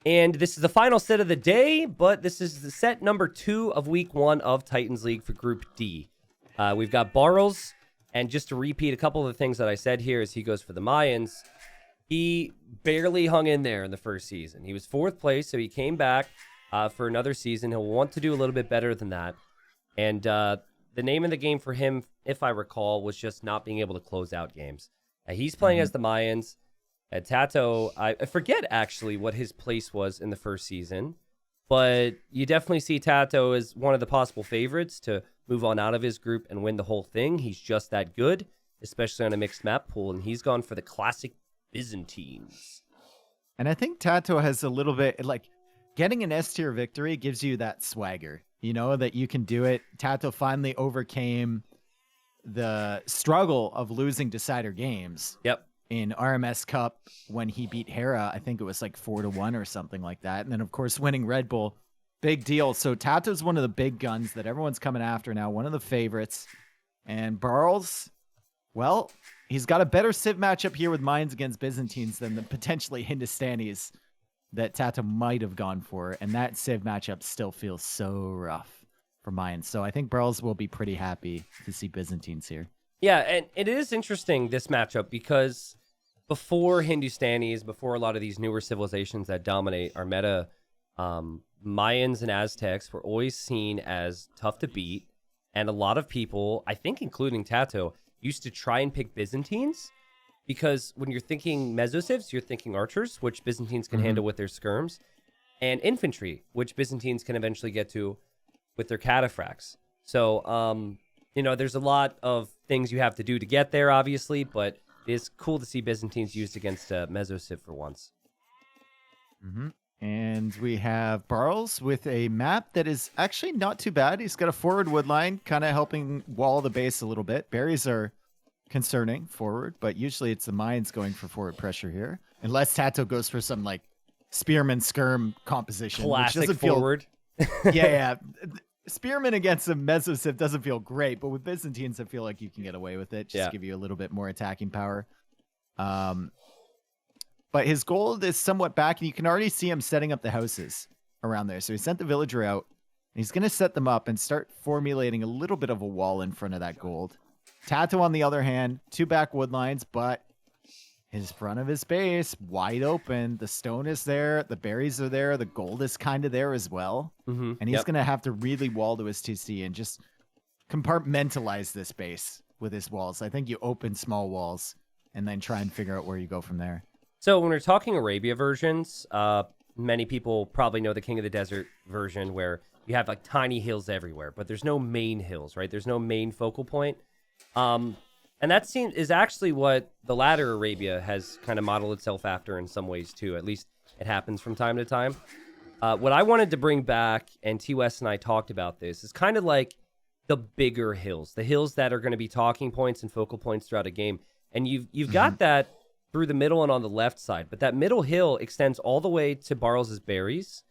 And this is the final set of the day, but this is the set number 2 of week 1 of Titans League for Group D. We've got Barles, and just to repeat a couple of the things that I said here as he goes for the Mayans, he barely hung in there in the first season. He was 4th place, so he came back for another season. He'll want to do a little bit better than that. And the name of the game for him, if I recall, was just not being able to close out games. He's playing as the Mayans. Tato, I forget actually what his place was in the first season, but you definitely see Tato as one of the possible favorites to move on out of his group and win the whole thing. He's just that good, especially on a mixed map pool, and he's gone for the classic Byzantines. And I think Tato has a little bit, like, getting an S-tier victory gives you that swagger, you know, that you can do it. Tato finally overcame the struggle of losing decider games. Yep. In RMS Cup when he beat Hera, I think it was like 4-1 or something like that. And then, of course, winning Red Bull, big deal. So Tato's one of the big guns that everyone's coming after now, one of the favorites. And Barles, well, he's got a better Civ matchup here with Mines against Byzantines than the potentially Hindustanis that Tato might have gone for. And that Civ matchup still feels so rough for Mines. So I think Barles will be pretty happy to see Byzantines here. Yeah, and it is interesting, this matchup, because before Hindustanis, before a lot of these newer civilizations that dominate our meta, Mayans and Aztecs were always seen as tough to beat. And a lot of people, I think including Tato, used to try and pick Byzantines because when you're thinking Mesocivs, you're thinking archers, which Byzantines can handle with their skirms, and infantry, which Byzantines can eventually get to with their cataphracts. So, you know, there's a lot of things you have to do to get there, obviously, but it's cool to see Byzantines used against Mesociv for once. And we have Barles with a map that is actually not too bad. He's got a forward wood line, kind of helping wall the base a little bit. Berries are concerning forward, but usually it's the mines going for forward pressure here. Unless Tato goes for some like spearman skirm composition. Classic which doesn't forward. Yeah. Spearman against a Mesociv doesn't feel great, but with Byzantines, I feel like you can get away with it. Just give you a little bit more attacking power. But his gold is somewhat back, and you can already see him setting up the houses around there. So he sent the villager out, and he's going to set them up and start formulating a little bit of a wall in front of that gold. Tato, on the other hand, 2 back wood lines, but his front of his base wide open. The stone is there. The berries are there. The gold is kind of there as well. And he's going to have to really wall to his TC and just compartmentalize this base with his walls. I think you open small walls and then try and figure out where you go from there. So when we're talking Arabia versions, many people probably know the King of the Desert version where you have like tiny hills everywhere, but there's no main hills, right? There's no main focal point. And that is actually what the latter Arabia has kind of modeled itself after in some ways too. At least it happens from time to time. What I wanted to bring back, and T-West and I talked about this, is kind of like the bigger hills, the hills that are going to be talking points and focal points throughout a game. And you've got that through the middle and on the left side, but that middle hill extends all the way to Barles' berries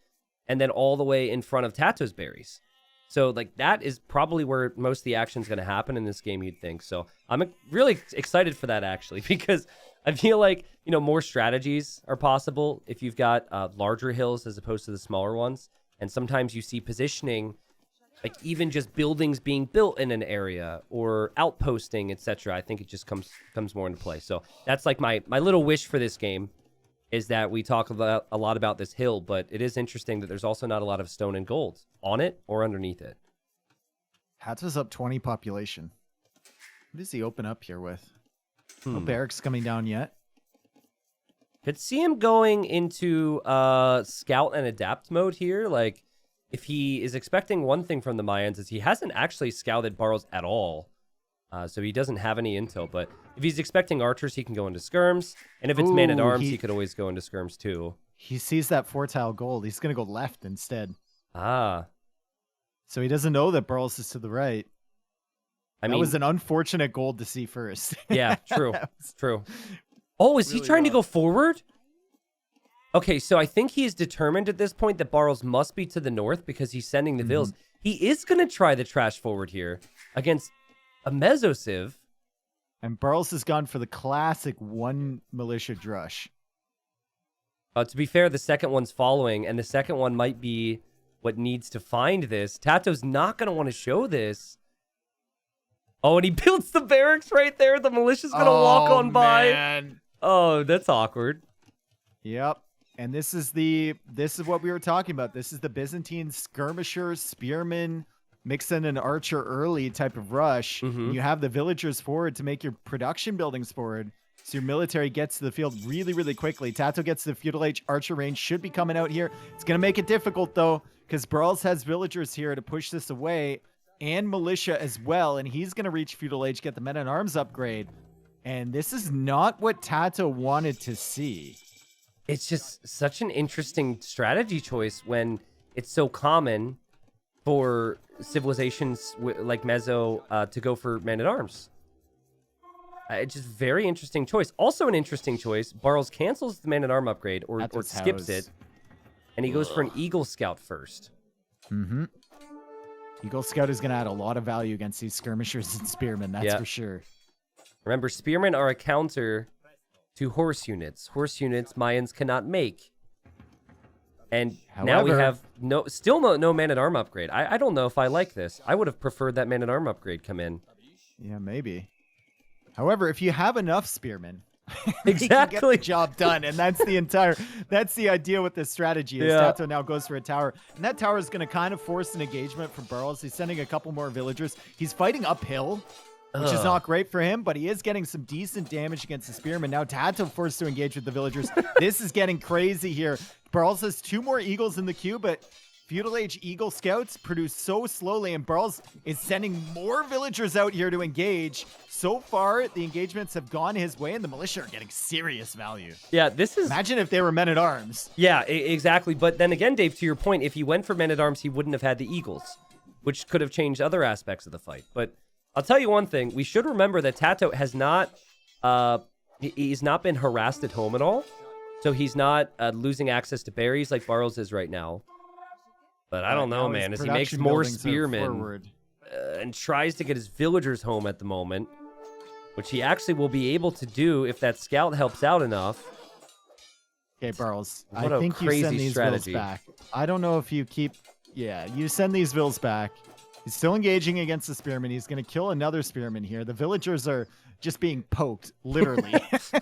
and then all the way in front of Tato's berries. So, like, that is probably where most of the action is going to happen in this game, you'd think. So, I'm really excited for that, actually, because I feel like, you know, more strategies are possible if you've got larger hills as opposed to the smaller ones. And sometimes you see positioning, like even just buildings being built in an area or outposting, etc. I think it just comes more into play. So, that's like my little wish for this game, is that we talk a lot about this hill, but it is interesting that there's also not a lot of stone and gold on it or underneath it. Tato's up 20 population. What does he open up here with? No barracks coming down yet. Could see him going into scout and adapt mode here. Like, if he is expecting one thing from the Mayans, is he hasn't actually scouted Barles at all. So he doesn't have any intel, but if he's expecting archers, he can go into skirms. And if it's man-at-arms, he could always go into skirms too. He sees that 4-tile gold. He's going to go left instead. Ah. So he doesn't know that Barles is to the right. That was an unfortunate gold to see first. Yeah, true. True. Oh, is he trying to go forward? Okay, so I think he's determined at this point that Barles must be to the north because he's sending the vills. He is going to try the trash forward here against a Mesociv. And Barles has gone for the classic 1 militia drush. To be fair, the second one's following, and the second one might be what needs to find this. TaToH's not going to want to show this. Oh, and he builds the barracks right there. The militia's going to walk on by. Oh, that's awkward. Yep. And this is what we were talking about. This is the Byzantine skirmisher, spearman, mix in an archer early type of rush. You have the villagers forward to make your production buildings forward. So your military gets to the field really, really quickly. TaToH gets to the feudal age. Archer range should be coming out here. It's going to make it difficult, though, because Barles has villagers here to push this away and militia as well. And he's going to reach feudal age, get the men-at-arms upgrade. And this is not what TaToH wanted to see. It's just such an interesting strategy choice when it's so common for civilizations like Mezzo to go for men-at-arms. It's just very interesting choice. Also an interesting choice. Barles cancels the man-at-arm upgrade or skips it. And he goes for an Eagle Scout first. Eagle Scout is going to add a lot of value against these skirmishers and spearmen. That's for sure. Remember, spearmen are a counter to horse units. Horse units Mayans cannot make. And now we have still no man-at-arm upgrade. I don't know if I like this. I would have preferred that man-at-arm upgrade come in. Yeah, maybe. However, if you have enough spearmen, exactly, you can get the job done, and that's the idea with this strategy. Is TaToH now goes for a tower, and that tower is going to kind of force an engagement for Barles. He's sending a couple more villagers. He's fighting uphill, which is not great for him, but he is getting some decent damage against the spearmen. Now TaToH forced to engage with the villagers. This is getting crazy here. Barles has 2 more eagles in the queue, but feudal age Eagle Scouts produce so slowly, and Barles is sending more villagers out here to engage. So far, the engagements have gone his way, and the militia are getting serious value. Yeah, this is... Imagine if they were men-at-arms. Yeah, exactly. But then again, Dave, to your point, if he went for men-at-arms, he wouldn't have had the Eagles, which could have changed other aspects of the fight. But I'll tell you one thing. We should remember that TaToH has not... he's not been harassed at home at all. So he's not losing access to berries like Barles is right now. But I don't know, man. As he makes more spearmen and tries to get his villagers home at the moment, which he actually will be able to do if that scout helps out enough. Okay, Barles. I think you send these vills back. I don't know if you keep... Yeah, you send these vills back. He's still engaging against the spearman. He's going to kill another spearman here. The villagers are just being poked, literally.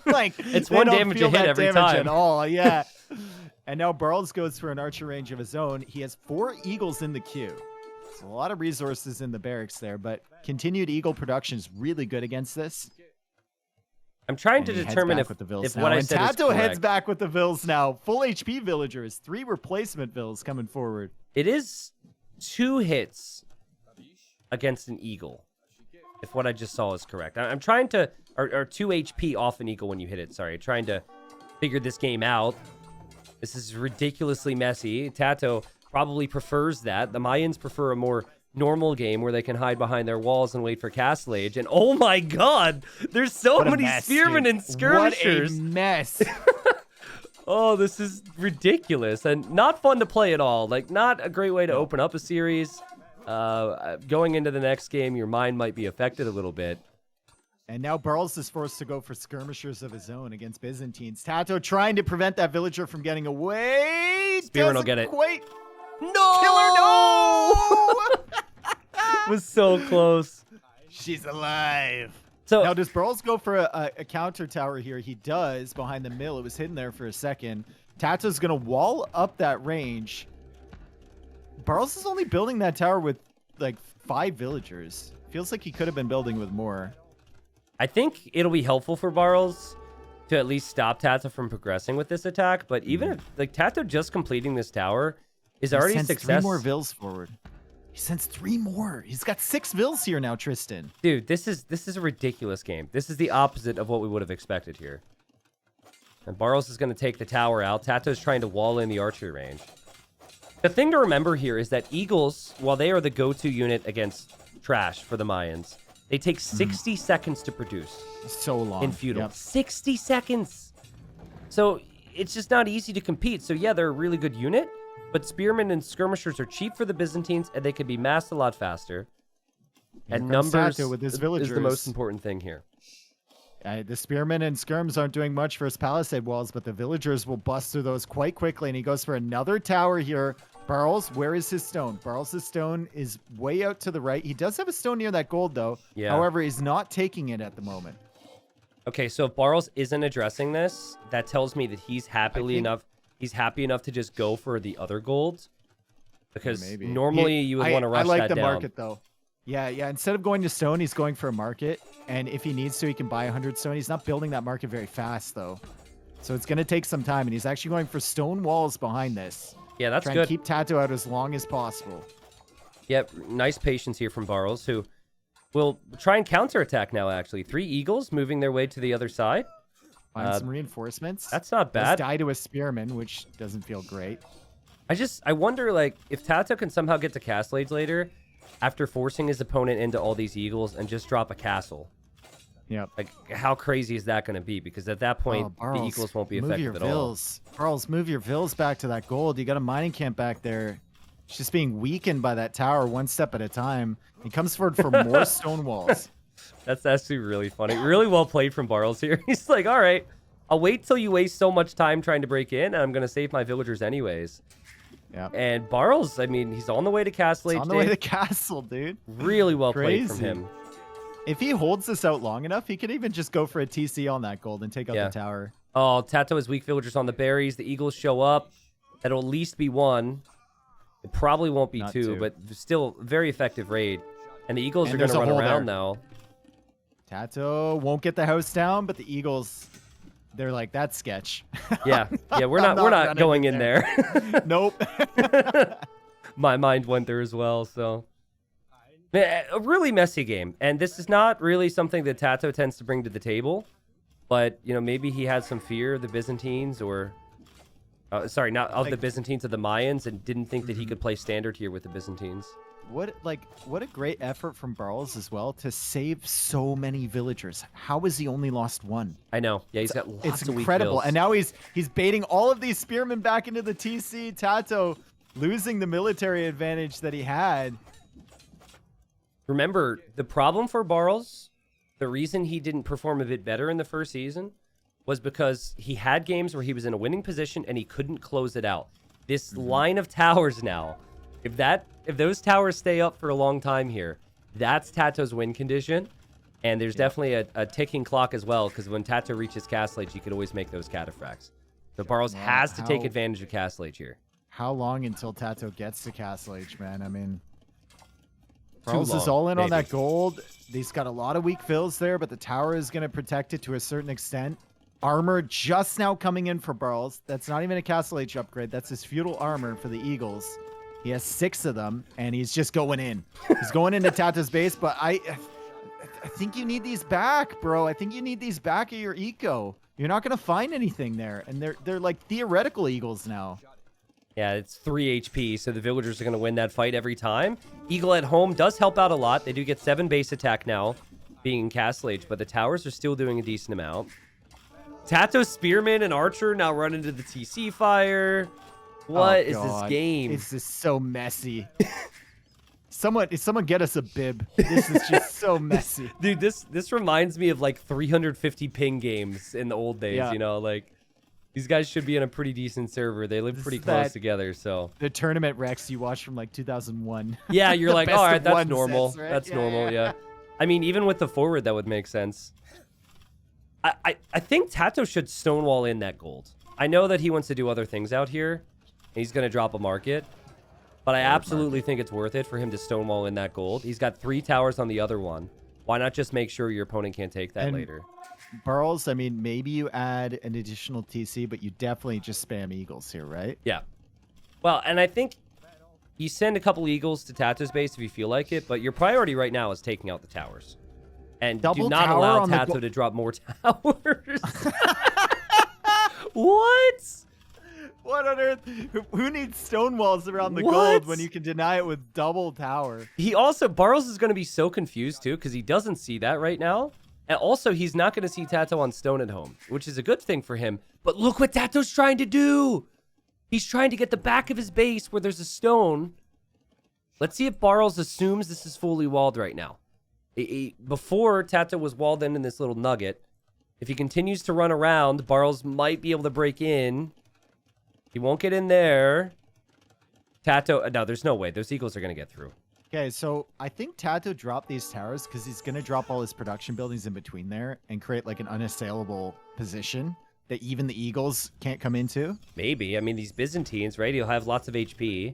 Like it's one damage a hit every time. At all, yeah. And now Barles goes for an archer range of his own. He has 4 eagles in the queue. A lot of resources in the barracks there, but continued eagle production is really good against this. I'm trying to determine if what I said is correct. TaToH heads back with the vills now. Full HP villagers, 3 replacement vills coming forward. It is 2 hits against an eagle, if what I just saw is correct. I'm trying to, or 2 HP off an eagle when you hit it. Sorry, trying to figure this game out. This is ridiculously messy. TaToH probably prefers that. The Mayans prefer a more normal game where they can hide behind their walls and wait for castle age. And oh my god, there's so many spearmen and skirmishers. What a mess. Oh, this is ridiculous and not fun to play at all. Like, not a great way to open up a series. Going into the next game, your mind might be affected a little bit. And now Barles is forced to go for skirmishers of his own against Byzantines. TaToH trying to prevent that villager from getting away. Spearman will get it. Quite... No! Killer, no! Was so close. She's alive. So now, does Barles go for a counter tower here? He does behind the mill. It was hidden there for a second. TaToH's going to wall up that range. Barles is only building that tower with like 5 villagers. Feels like he could have been building with more. I think it'll be helpful for Barles to at least stop TaToH from progressing with this attack. But even if like TaToH just completing this tower is already a success. 3 more vills forward. He sends 3 more. He's got 6 vills here now, Tristan. Dude, this is a ridiculous game. This is the opposite of what we would have expected here. And Barles is going to take the tower out. TaToH's trying to wall in the archery range. The thing to remember here is that Eagles, while they are the go-to unit against trash for the Mayans, they take 60 seconds to produce. So long. In feudal. 60 seconds. So it's just not easy to compete. So yeah, they're a really good unit, but spearmen and skirmishers are cheap for the Byzantines, and they can be massed a lot faster. And numbers with his villagers is the most important thing here. The spearmen and skirms aren't doing much for his palisade walls, but the villagers will bust through those quite quickly, and he goes for another tower here. Barles, where is his stone? Barles' stone is way out to the right. He does have a stone near that gold, though. Yeah. However, he's not taking it at the moment. Okay, so if Barles isn't addressing this, that tells me that he's happy enough to just go for the other golds. Because Maybe. normally you would want to rush that down. I like the market, though. Yeah. Instead of going to stone, he's going for a market. And if he needs to, he can buy 100 stone. He's not building that market very fast, though. So it's going to take some time. And he's actually going for stone walls behind this. Yeah, that's Trying good. to keep Tato out as long as possible. Yep, nice patience here from Barles, who will try and counterattack now, actually. 3 eagles moving their way to the other side. Find some reinforcements. That's not bad. Die to a spearman, which doesn't feel great. I wonder, like, if Tato can somehow get to Castle Age later after forcing his opponent into all these eagles and just drop a castle. Yep. Like, how crazy is that going to be? Because at that point, the eagles won't be effective at all. Barles, move your vills back to that gold. You got a mining camp back there. It's just being weakened by that tower one step at a time. He comes forward for more stone walls. That's actually really funny. Really well played from Barles here. He's like, all right, I'll wait till you waste so much time trying to break in, and I'm going to save my villagers anyways. Yeah. And Barles, I mean, he's on the way to Castle Age. On the way to Castle, dude. Really well played from him. If he holds this out long enough, he could even just go for a TC on that gold and take out the tower. Oh, Tato has weak villagers on the berries. The eagles show up. That'll at least be 1. It probably won't be Not 2, 2. but still very effective raid. And the eagles are going to run around now. Tato won't get the house down, but the eagles, they're like, that's sketch. Yeah, we're not going in there. Nope. My mind went there as well, so. A really messy game. And this is not really something that Tato tends to bring to the table. But, you know, maybe he had some fear of the Byzantines or... sorry, not of the Byzantines, of the Mayans, and didn't think that he could play standard here with the Byzantines. What a great effort from Barles as well to save so many villagers. How has he only lost 1? I know. Yeah, he's got lots of weak It's incredible. bills. And now he's baiting all of these spearmen back into the TC. Tato losing the military advantage that he had. Remember, the problem for Barles, the reason he didn't perform a bit better in the first season was because he had games where he was in a winning position and he couldn't close it out. This line of towers now, if those towers stay up for a long time here, that's Tato's win condition. And there's definitely a ticking clock as well, because when Tato reaches Castle Age, he could always make those cataphracts. So Barles has to take advantage of Castle Age here. How long until Tato gets to Castle Age, man? I mean, Barles is all in on that gold. He's got a lot of weak fills there, but the tower is going to protect it to a certain extent. Armor just now coming in for Barles. That's not even a Castle Age upgrade. That's his feudal armor for the eagles. He has 6 of them, and he's just going in. He's going into Tato's base, but I think you need these back, bro. I think you need these back at your eco. You're not going to find anything there, and they're like theoretical eagles now. Yeah, it's 3 HP, so the villagers are going to win that fight every time. Eagle at home does help out a lot. They do get 7 base attack now, being in Castle Age, but the towers are still doing a decent amount. Tato, Spearman, and Archer now run into the TC fire. What is this game? It's just so messy. Someone get us a bib. This is just so messy. Dude, this reminds me of like 350 ping games in the old days, you know, like these guys should be in a pretty decent server. They live pretty close together, so. The tournament Rex you watched from like 2001. Yeah, you're like, all right, that's normal. Sets, right? That's normal, yeah. I mean, even with the forward, that would make sense. I think Tato should stonewall in that gold. I know that he wants to do other things out here. He's going to drop a market. But I absolutely think it's worth it for him to stonewall in that gold. He's got 3 towers on the other one. Why not just make sure your opponent can't take that later? Barles, I mean, maybe you add an additional TC, but you definitely just spam eagles here, right? Yeah. Well, and I think you send a couple eagles to Tato's base if you feel like it, but your priority right now is taking out the towers. And do not allow Tato to drop more towers. What? What on earth? Who needs stone walls around the gold when you can deny it with double tower? He also, Barles is going to be so confused too, because he doesn't see that right now. And also, he's not going to see Tato on stone at home, which is a good thing for him. But look what Tato's trying to do. He's trying to get the back of his base where there's a stone. Let's see if Barles assumes this is fully walled right now. Before, Tato was walled in this little nugget. If he continues to run around, Barles might be able to break in. He won't get in there. Tato, no, there's no way. Those Eagles are going to get through. Okay, so I think Tato dropped these towers because he's going to drop all his production buildings in between there and create like an unassailable position that even the Eagles can't come into. Maybe. I mean, these Byzantines, right? He'll have lots of HP.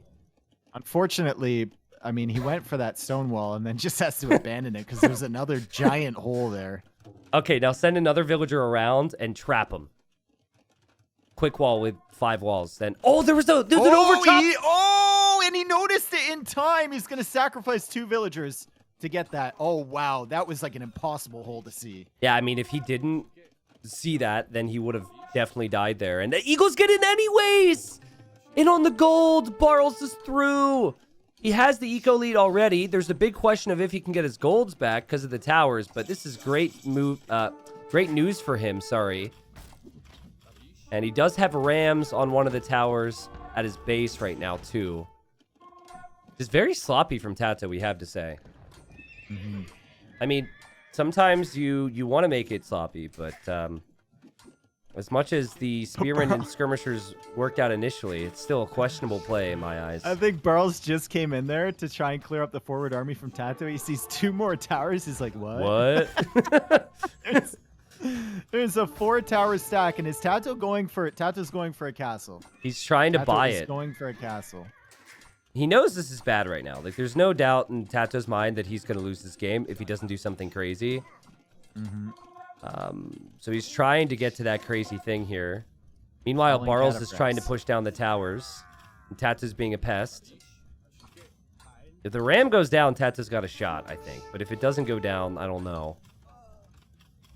Unfortunately, I mean, he went for that stone wall and then just has to abandon it because there's another giant hole there. Okay, now send another villager around and trap him. Quick wall with 5 walls. Then, oh, there's an overtop. And he noticed it in time. He's going to sacrifice 2 villagers to get that. Oh, wow. That was like an impossible hole to see. Yeah, I mean, if he didn't see that, then he would have definitely died there. And the Eagles get in anyways. In on the gold. Barles is through. He has the eco lead already. There's a big question of if he can get his golds back because of the towers, but this is great news for him, sorry. And he does have rams on one of the towers at his base right now, too. Just very sloppy from Tato, we have to say. Mm-hmm. I mean, sometimes you want to make it sloppy, but as much as the spearmen and skirmishers worked out initially, it's still a questionable play in my eyes. I think Barles just came in there to try and clear up the forward army from Tato. He sees 2 more towers. He's like, what? There's a 4-tower stack, and is Tato going for it? Tato's going for a castle. He's trying to buy it. Going for a castle. He knows this is bad right now. Like, there's no doubt in Tato's mind that he's going to lose this game if he doesn't do something crazy. Mm-hmm. So he's trying to get to that crazy thing here. Meanwhile, Barles is trying to push down the towers. And Tato's being a pest. If the ram goes down, Tato's got a shot, I think. But if it doesn't go down, I don't know.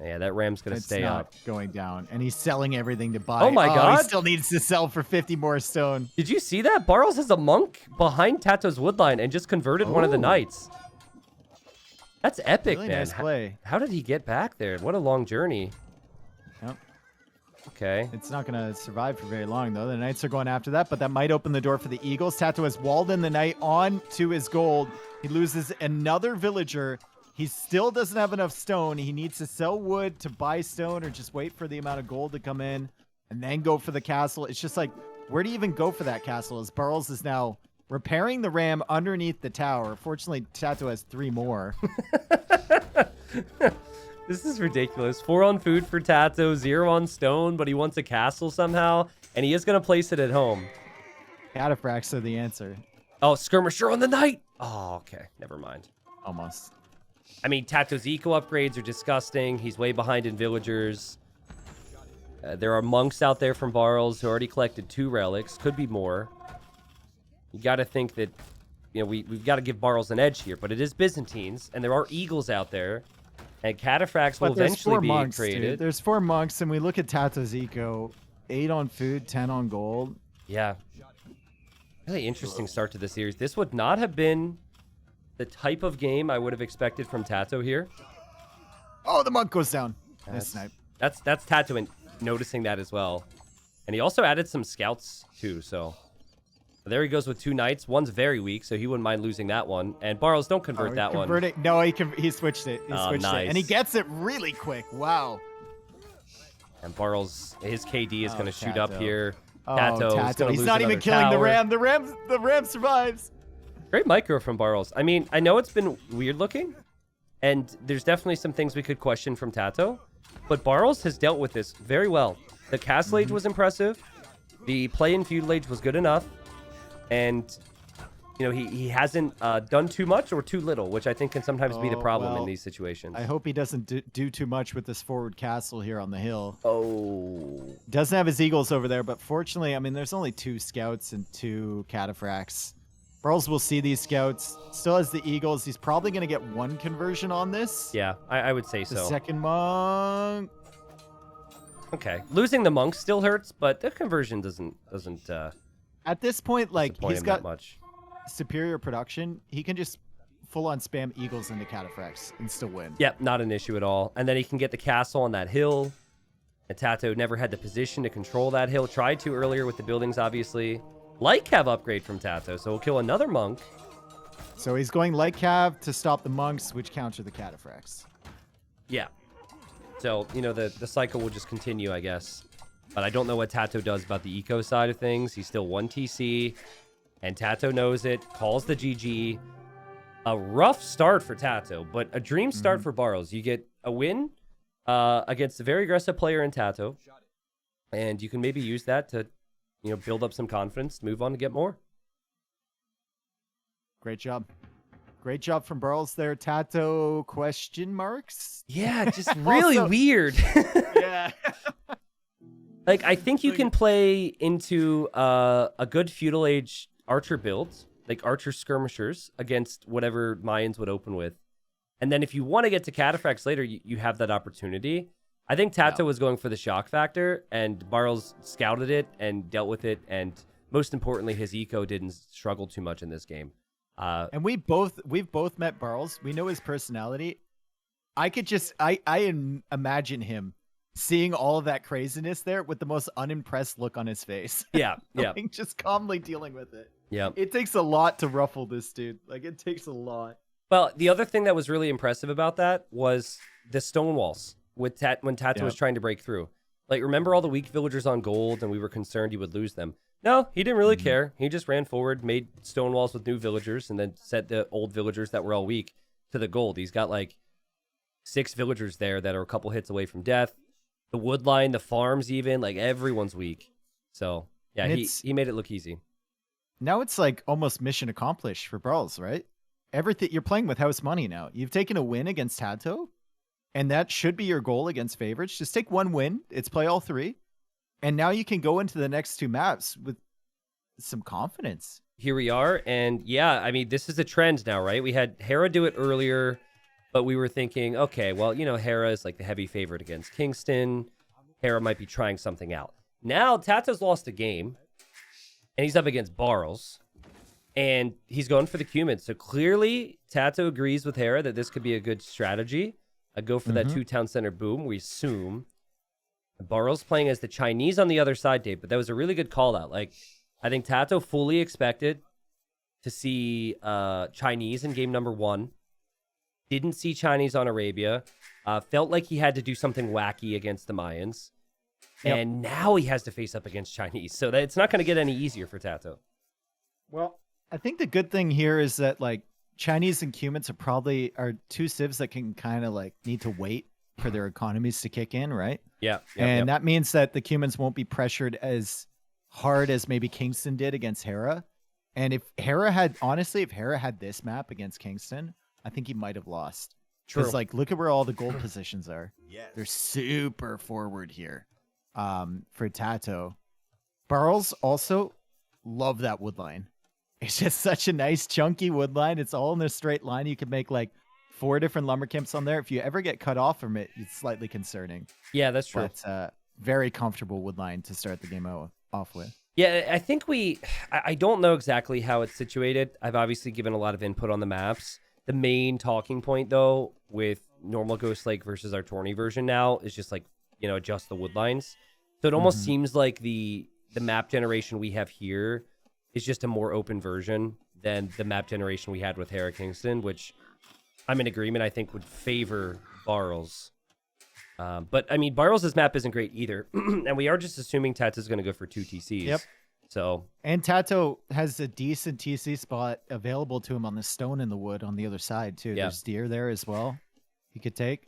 Yeah, that ram's going to stay up. Going down. And he's selling everything to buy. Oh my god. He still needs to sell for 50 more stone. Did you see that? Barles has a monk behind Tato's woodline and just converted one of the knights. That's epic, really man. Nice play. How did he get back there? What a long journey. Yep. Okay. It's not going to survive for very long, though. The knights are going after that, but that might open the door for the Eagles. Tato has walled in the knight on to his gold. He loses another villager. He still doesn't have enough stone. He needs to sell wood to buy stone or just wait for the amount of gold to come in and then go for the castle. It's just like, where do you even go for that castle? As Barles is now repairing the ram underneath the tower. Fortunately, Tato has 3 more. This is ridiculous. 4 on food for Tato, 0 on stone, but he wants a castle somehow, and he is going to place it at home. Cataphracts are the answer. Oh, skirmisher on the knight. Oh, okay. Never mind. Almost. I mean, Tato's eco upgrades are disgusting. He's way behind in villagers. There are monks out there from Barles who already collected 2 relics. Could be more. You got to think that, you know, we've got to give Barles an edge here. But it is Byzantines, and there are eagles out there. And cataphracts will eventually be created. Dude. There's 4 monks, and we look at Tato's eco. 8 on food, 10 on gold. Yeah. Really interesting start to the series. This would not have been the type of game I would have expected from Tato here. Oh, the monk goes down. Nice snipe. That's Tato noticing that as well. And he also added some scouts too, so there he goes with 2 knights. One's very weak, so he wouldn't mind losing that one. And Barles, don't convert that one. No, he switched it. He switched nice. it. And he gets it really quick. Wow. And Barles, his KD is going to shoot up here. Tato. He's not even killing the ram. The ram survives. Great micro from Barles. I mean, I know it's been weird looking, and there's definitely some things we could question from Tato, but Barles has dealt with this very well. The castle age was impressive. The play in feudal age was good enough, and you know he hasn't done too much or too little, which I think can sometimes be the problem in these situations. I hope he doesn't do too much with this forward castle here on the hill. Oh. Doesn't have his eagles over there, but fortunately, I mean, there's only 2 scouts and 2 cataphracts. Barles will see these scouts. Still has the eagles. He's probably going to get 1 conversion on this. Yeah, I would say so. The second monk. Okay, losing the monk still hurts, but the conversion doesn't. At this point, like he's got much superior production. He can just full on spam eagles into cataphracts and still win. Yep, not an issue at all. And then he can get the castle on that hill. And Tato never had the position to control that hill. Tried to earlier with the buildings, obviously. Light Cav upgrade from Tato, so we'll kill another monk. So he's going Light Cav to stop the monks, which counter the cataphracts. Yeah. So, you know, the cycle will just continue, I guess. But I don't know what Tato does about the eco side of things. He's still 1 TC, and Tato knows it, calls the GG. A rough start for Tato, but a dream start for Barles. You get a win against a very aggressive player in Tato, and you can maybe use that to, you know, build up some confidence, move on to get more. Great job. Great job from Barles there. Tato question marks? Yeah, just really Also- weird. Yeah. Like, I think you can play into a good feudal age archer build, like archer skirmishers against whatever Mayans would open with. And then if you want to get to cataphracts later, you have that opportunity. I think Tato was going for the shock factor, and Barles scouted it and dealt with it. And most importantly, his eco didn't struggle too much in this game. And we've both met Barles. We know his personality. I could just imagine him seeing all of that craziness there with the most unimpressed look on his face. Yeah, yeah. Like, just calmly dealing with it. Yeah. It takes a lot to ruffle this dude. Like, it takes a lot. Well, the other thing that was really impressive about that was the stone walls with when Tato was trying to break through. Like, remember all the weak villagers on gold, and we were concerned he would lose them. No, he didn't really care. He just ran forward, made stone walls with new villagers, and then sent the old villagers that were all weak to the gold. He's got like 6 villagers there that are a couple hits away from death. The wood line, the farms, even, like, everyone's weak. So yeah, he made it look easy. Now it's like almost mission accomplished for Barles, right? Everything, you're playing with house money now. You've taken a win against Tato, and that should be your goal against favorites. Just take one win. It's play all 3. And now you can go into the next 2 maps with some confidence. Here we are. And yeah, I mean, this is a trend now, right? We had Hera do it earlier, but we were thinking, okay, well, you know, Hera is like the heavy favorite against Kingston. Hera might be trying something out. Now, Tato's lost a game, and he's up against Barles, and he's going for the Cumin. So clearly, Tato agrees with Hera that this could be a good strategy. I go for that 2 town center boom, we assume. Barles playing as the Chinese on the other side, Dave, but that was a really good call out. Like, I think Tato fully expected to see Chinese in game number 1. Didn't see Chinese on Arabia. Felt like he had to do something wacky against the Mayans. Yep. And now he has to face up against Chinese. So that it's not going to get any easier for Tato. Well, I think the good thing here is that, like, Chinese and Cumans are 2 civs that can kind of like need to wait for their economies to kick in, right? Yeah. And that means that the Cumans won't be pressured as hard as maybe Kingston did against Hera. And if Hera had this map against Kingston, I think he might have lost. True. Because, like, look at where all the gold positions are. Yes. They're super forward here for Tato. Barles also love that wood line. It's just such a nice chunky wood line. It's all in a straight line. You could make like 4 different lumber camps on there. If you ever get cut off from it, it's slightly concerning. Yeah, that's true. But very comfortable wood line to start the game off with. Yeah, I think I don't know exactly how it's situated. I've obviously given a lot of input on the maps. The main talking point, though, with normal Ghost Lake versus our tourney version now is just like, you know, adjust the wood lines. So it almost seems like the map generation we have here is just a more open version than the map generation we had with Hera Kingston, which I'm in agreement, I think would favor Barles. But, I mean, Barles' map isn't great either. And we are just assuming Tato's going to go for 2 TCs. Yep. So. And Tato has a decent TC spot available to him on the stone in the wood on the other side, too. Yeah. There's deer there as well he could take.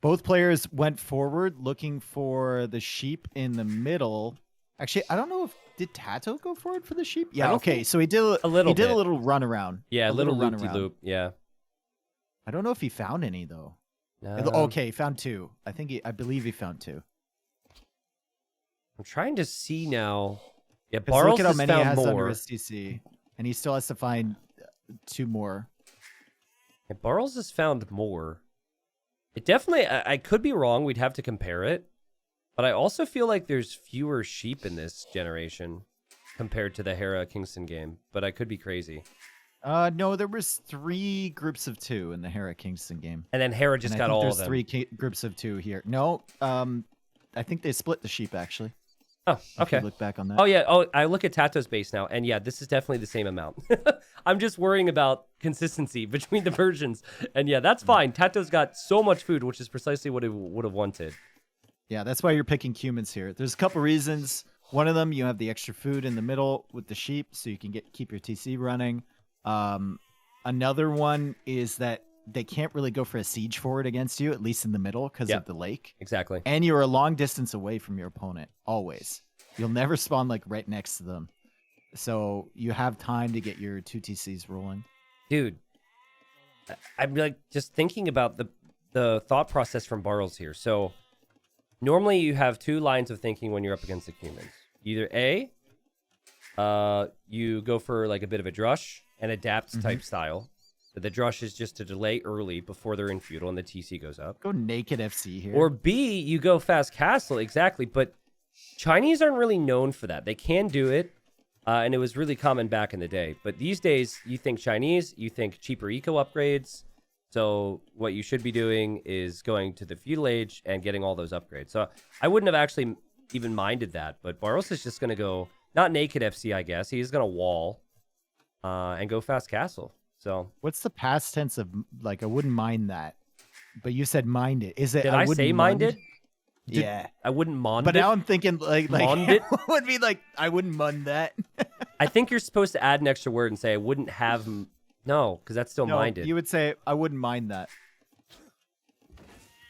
Both players went forward looking for the sheep in the middle. Actually, I don't know if did Tato go forward for the sheep? Yeah, okay. So he did a little run around. Yeah, a little loop. Yeah. I don't know if he found any though. No. Okay, he found 2. I believe he found 2. I'm trying to see now. Yeah, Barles Barles look at how has many he found has more. under his TC, and he still has to find 2 more. Yeah, Barles has found more. It definitely, I could be wrong. We'd have to compare it. But I also feel like there's fewer sheep in this generation compared to the Hera Kingston game. But I could be crazy. No, there was 3 groups of 2 in the Hera Kingston game. And then Hera just got all of them. There's 3 groups of 2 here. No, I think they split the sheep, actually. Oh, okay. Look back on that. Oh, yeah. Oh, I look at TaToH's base now, and yeah, this is definitely the same amount. I'm just worrying about consistency between the versions. And yeah, that's fine. TaToH's got so much food, which is precisely what it would have wanted. Yeah, that's why you're picking humans here. There's a couple reasons. One of them, you have the extra food in the middle with the sheep, so you can keep your TC running. Another one is that they can't really go for a siege forward against you, at least in the middle, because of the lake. Exactly. And you're a long distance away from your opponent, always. You'll never spawn like right next to them. So you have time to get your 2 TCs rolling. Dude, I'm like just thinking about the thought process from Barles here. So normally you have 2 lines of thinking when you're up against the humans. Either A, you go for like a bit of a drush and adapt type style. The drush is just to delay early before they're in feudal and the TC goes up. Go naked FC here. Or B, you go fast castle, exactly. But Chinese aren't really known for that. They can do it, and it was really common back in the day. But these days, you think Chinese, you think cheaper eco upgrades. So what you should be doing is going to the feudal age and getting all those upgrades. So I wouldn't have actually even minded that. But Barles is just going to go, not naked FC, I guess. He's going to wall and go fast castle. So what's the past tense of like? I wouldn't mind that, but you said mind it. Is it? Did I say minded? Yeah, I wouldn't mind. But now I'm thinking like Mond it would be like I wouldn't mind that. I think you're supposed to add an extra word and say I wouldn't have. No, because that's still minded. You would say I wouldn't mind that.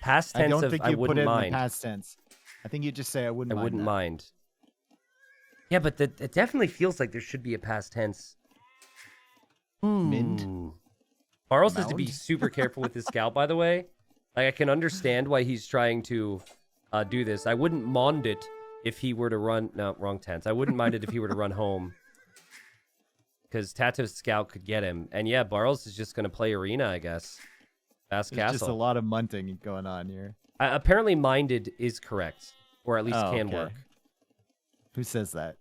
Past tense I don't of think I you wouldn't put it mind. in the past tense. I think you just say I wouldn't. I mind wouldn't that. mind. Yeah, but it definitely feels like there should be a past tense. Mind. Barles has to be super careful with his scout, by the way. Like, I can understand why he's trying to do this. I wouldn't mind it if he were to run... No, wrong tense. I wouldn't mind it if he were to run home. Because TaToH's scout could get him. And yeah, Barles is just going to play arena, I guess. Fast There's castle. just a lot of munting going on here. Apparently minded is correct. Or at least can work. Who says that?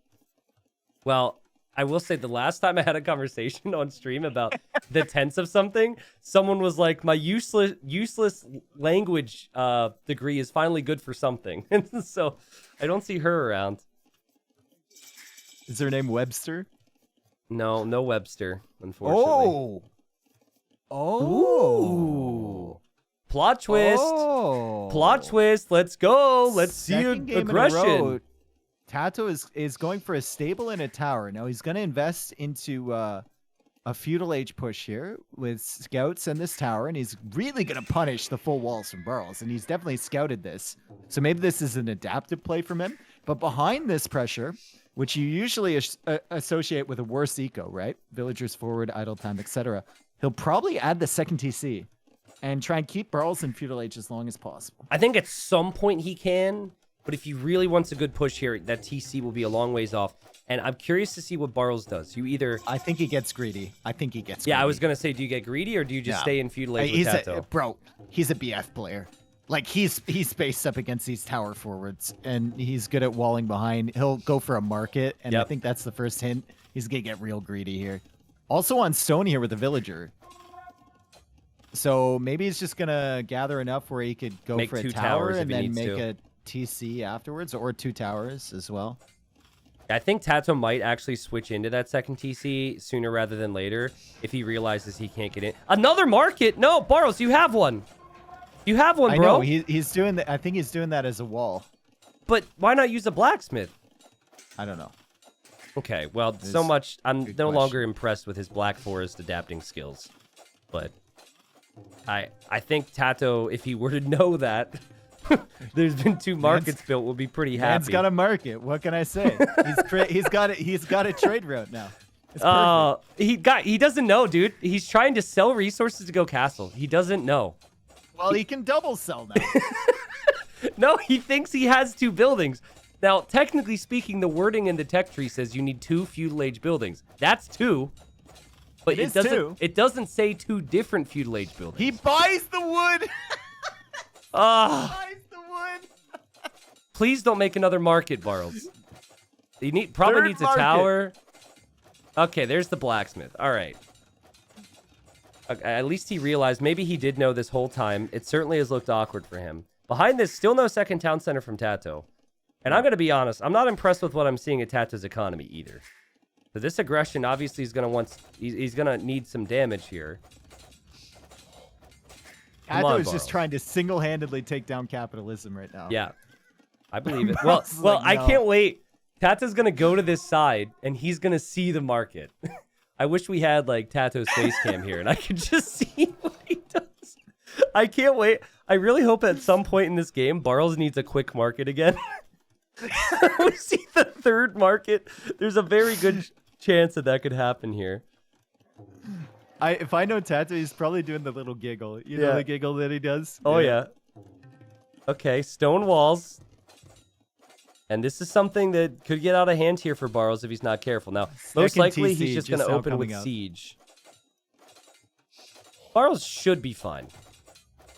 Well... I will say the last time I had a conversation on stream about the tense of something, someone was like, my useless language degree is finally good for something. And so I don't see her around. Is her name Webster? No Webster, unfortunately. Oh. Ooh. Plot twist. Oh. Plot twist. Let's go. Let's see aggression. TaToH is going for a stable and a tower. Now he's going to invest into a feudal age push here with scouts and this tower, and he's really going to punish the full walls from Barles, and he's definitely scouted this. So maybe this is an adaptive play from him. But behind this pressure, which you usually associate with a worse eco, right? Villagers forward, idle time, etc. He'll probably add the second TC and try and keep Barles in feudal age as long as possible. I think at some point he can. But if he really wants a good push here, that TC will be a long ways off. And I'm curious to see what Barles does. I think he gets greedy. Yeah, I was going to say, do you get greedy or do you just stay in feudal age with TaToH? Bro, he's a BF player. Like, he's spaced up against these tower forwards, and he's good at walling behind. He'll go for a market, and I think that's the first hint. He's going to get real greedy here. Also on stone here with a villager. So maybe he's just going to gather enough where he could go for a tower and then make a TC afterwards, or 2 towers as well. I think TaToH might actually switch into that second TC sooner rather than later if he realizes he can't get in. Another market? No, Barles, you have one. You have one, bro. I know, he's doing that. I think he's doing that as a wall. But why not use a blacksmith? I don't know. Okay, well, so much. I'm no longer impressed with his Black Forest adapting skills. But I think TaToH, if he were to know that... There's been 2 markets built. We'll be pretty happy. Man's got a market. What can I say? He's got it. He's got a trade route now. He doesn't know, dude. He's trying to sell resources to go castle. He doesn't know. Well, he can double sell now. No, he thinks he has 2 buildings. Now, technically speaking, the wording in the tech tree says you need 2 feudal age buildings. That's 2. But it doesn't. 2. It doesn't say 2 different feudal age buildings. He buys the wood. Please don't make another market, Barles. He probably needs a tower. Okay, there's the blacksmith. All right. Okay, at least he realized. Maybe he did know this whole time. It certainly has looked awkward for him. Behind this, still no second town center from TaToH. And I'm going to be honest, I'm not impressed with what I'm seeing at TaToH's economy either. So this aggression obviously is going to he's going to need some damage here. Tato is just trying to single-handedly take down capitalism right now. Yeah, I believe it. Well, no. I can't wait. TaToH's going to go to this side, and he's going to see the market. I wish we had, like, TaToH's face cam here, and I could just see what he does. I can't wait. I really hope at some point in this game, Barles needs a quick market again. We see the third market. There's a very good chance that could happen here. If I know Tato, he's probably doing the little giggle. You know the giggle that he does? Oh, yeah. Okay, stone walls. And this is something that could get out of hand here for Barles if he's not careful. Now, most likely he's just going to open with siege. Barles should be fine.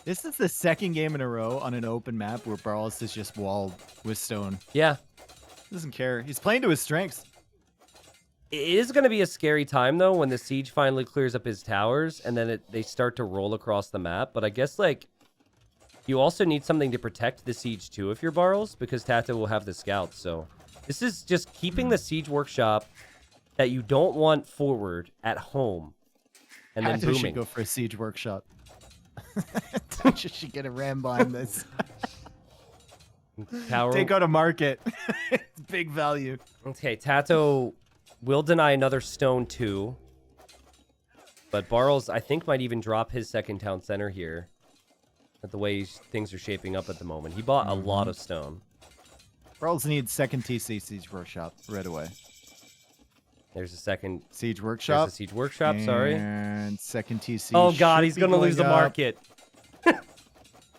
This is the second game in a row on an open map where Barles is just walled with stone. Yeah. Doesn't care. He's playing to his strengths. It is going to be a scary time, though, when the siege finally clears up his towers, and then they start to roll across the map. But I guess, like, you also need something to protect the siege, too, if you're Barles, because Tato will have the scouts. So this is just keeping the siege workshop that you don't want forward at home, and then booming. Should go for a siege workshop. Tato should get a ram behind this. Take out a market. It's big value. Okay, Tato will deny another stone too. But Barles, I think, might even drop his second town center here. At the way things are shaping up at the moment. He bought a lot of stone. Barles needs second TC siege workshop right away. There's a second siege workshop. There's a siege workshop, sorry. And second TC. Oh god, he's gonna lose the market.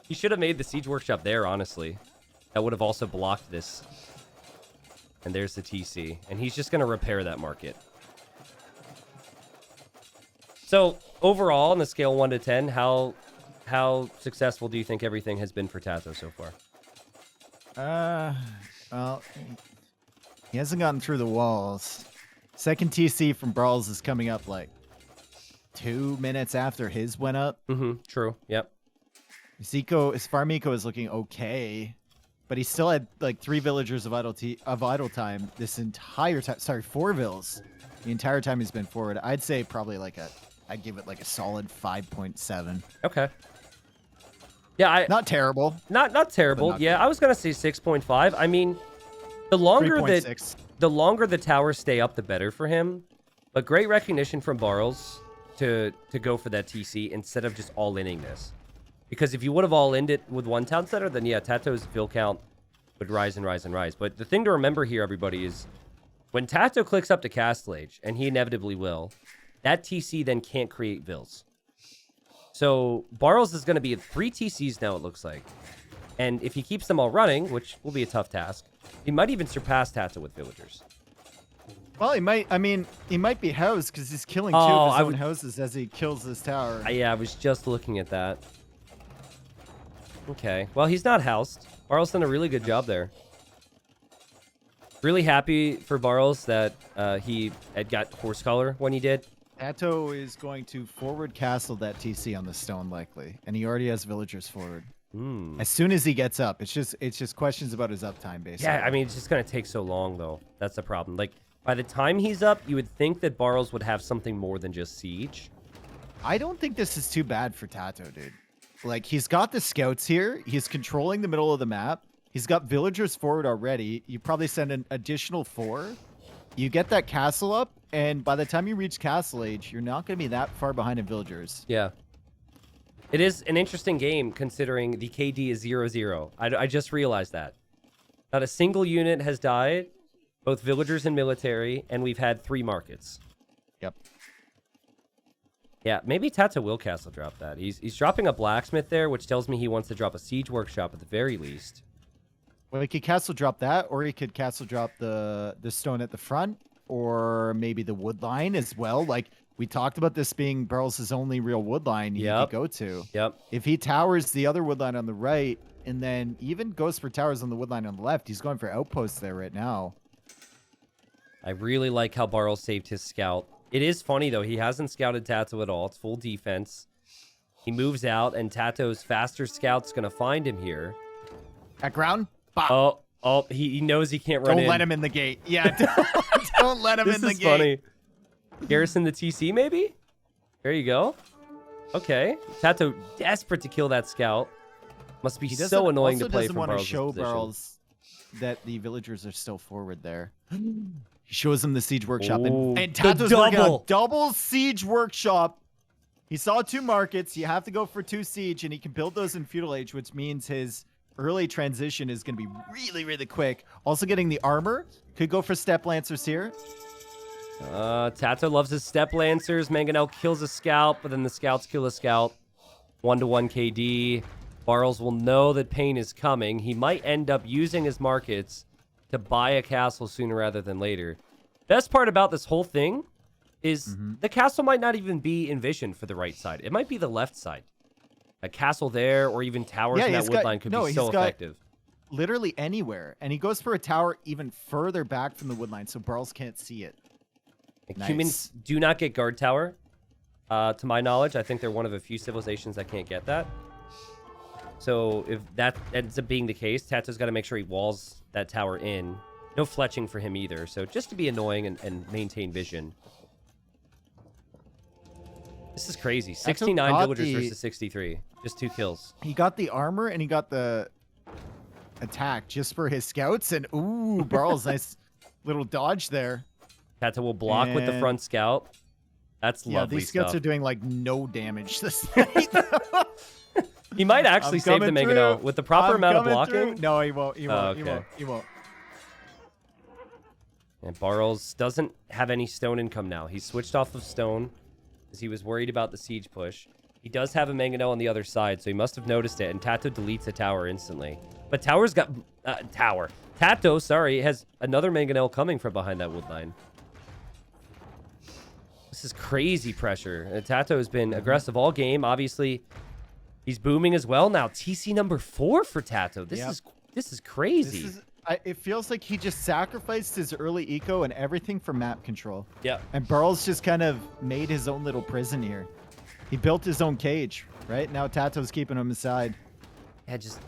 He should have made the siege workshop there, honestly. That would have also blocked this. And there's the TC. And he's just gonna repair that market. So overall, on the scale 1 to 10, how successful do you think everything has been for Tato so far? Well, he hasn't gotten through the walls. Second TC from Barles is coming up like 2 minutes after his went up. True. Yep. His farm eco is looking okay, but he still had like 3 villagers of idle time this entire time. Sorry, 4 vills the entire time he's been forward. I'd say probably I'd give it like a solid 5.7. Okay. Yeah, not terrible. Not terrible. Yeah, I was gonna say 6.5. I mean, the longer the towers stay up, the better for him. But great recognition from Barles to go for that TC instead of just all-inning this. Because if you would have all-inned it with one town center, then yeah, Tato's vill count would rise and rise and rise. But the thing to remember here, everybody, is when Tato clicks up to Castle Age, and he inevitably will, that TC then can't create vills. So Barles is going to be at 3 TCs now, it looks like. And if he keeps them all running, which will be a tough task, he might even surpass Tato with villagers. Well, he might. I mean, he might be housed because he's killing 2 of his own houses as he kills this tower. Yeah, I was just looking at that. Okay. Well, he's not housed. Barles done a really good job there. Really happy for Barles that he had got horse color when he did. Tato is going to forward castle that TC on the stone likely, and he already has villagers forward. As soon as he gets up, it's just questions about his uptime, basically. Yeah, I mean, it's just going to take so long, though. That's the problem. Like, by the time he's up, you would think that Barles would have something more than just siege. I don't think this is too bad for Tato, dude. Like, he's got the scouts here. He's controlling the middle of the map. He's got villagers forward already. You probably send an additional 4. You get that castle up, and by the time you reach Castle Age, you're not going to be that far behind in villagers. Yeah. It is an interesting game, considering the KD is 0-0. I just realized that. Not a single unit has died, both villagers and military, and we've had 3 markets. Yep. Yeah, maybe Tato will castle drop that. He's dropping a blacksmith there, which tells me he wants to drop a siege workshop at the very least. Well, he could castle drop that, or he could castle drop the stone at the front, or maybe the wood line as well. Like, we talked about this being Barles' only real wood line he could go to. Yep. If he towers the other wood line on the right, and then even goes for towers on the wood line on the left, he's going for outposts there right now. I really like how Barles saved his scout. It is funny, though. He hasn't scouted Tato at all. It's full defense. He moves out, and Tato's faster scout's going to find him here. At ground? Bop. Oh, Oh, he knows he can't run in. Don't let him in the gate. Yeah, don't let him in the gate. This is funny. Garrison the TC, maybe? There you go. Okay. Tato desperate to kill that scout. Must be so annoying to play from Barles' position. Also doesn't want to show Barles that the villagers are still forward there. He shows him the siege workshop. And Tato's working on double siege workshop. He saw 2 markets. You have to go for 2 siege, and he can build those in feudal age, which means his early transition is going to be really, really quick. Also getting the armor. Could go for step lancers here. Tato loves his step lancers. Mangonel kills a scout, but then the scouts kill a scout. 1-to-1 KD. Barles will know that pain is coming. He might end up using his markets to buy a castle sooner rather than later. Best part about this whole thing is the castle might not even be envisioned for the right side. It might be the left side. A castle there or even towers in that woodline could be so effective. Literally anywhere. And he goes for a tower even further back from the woodline so Barles can't see it. Nice. Humans do not get guard tower. To my knowledge, I think they're one of a few civilizations that can't get that. So if that ends up being the case, Tato's got to make sure he walls that tower in. No fletching for him either. So just to be annoying and maintain vision. This is crazy. 69 villagers versus 63. Just 2 kills. He got the armor and he got the attack just for his scouts. And ooh, Barles, nice little dodge there. Tato will block with the front scout. That's lovely these scouts stuff. are doing like no damage this night. He might actually save the Mangonel with the proper amount of blocking. No, he won't. He won't. Okay. He won't. And Barles doesn't have any stone income now. He's switched off of stone because he was worried about the siege push. He does have a Mangonel on the other side, so he must have noticed it. And Tato deletes a tower instantly. But Tower's got... Tato, sorry, has another Mangonel coming from behind that woodline. This is crazy pressure. And Tato has been aggressive all game. Obviously, he's booming as well. Now, TC number 4 for Tato. This is crazy. It feels like he just sacrificed his early eco and everything for map control. Yeah. And Barles just kind of made his own little prison here. He built his own cage, right? Now Tato's keeping him aside. Yeah, just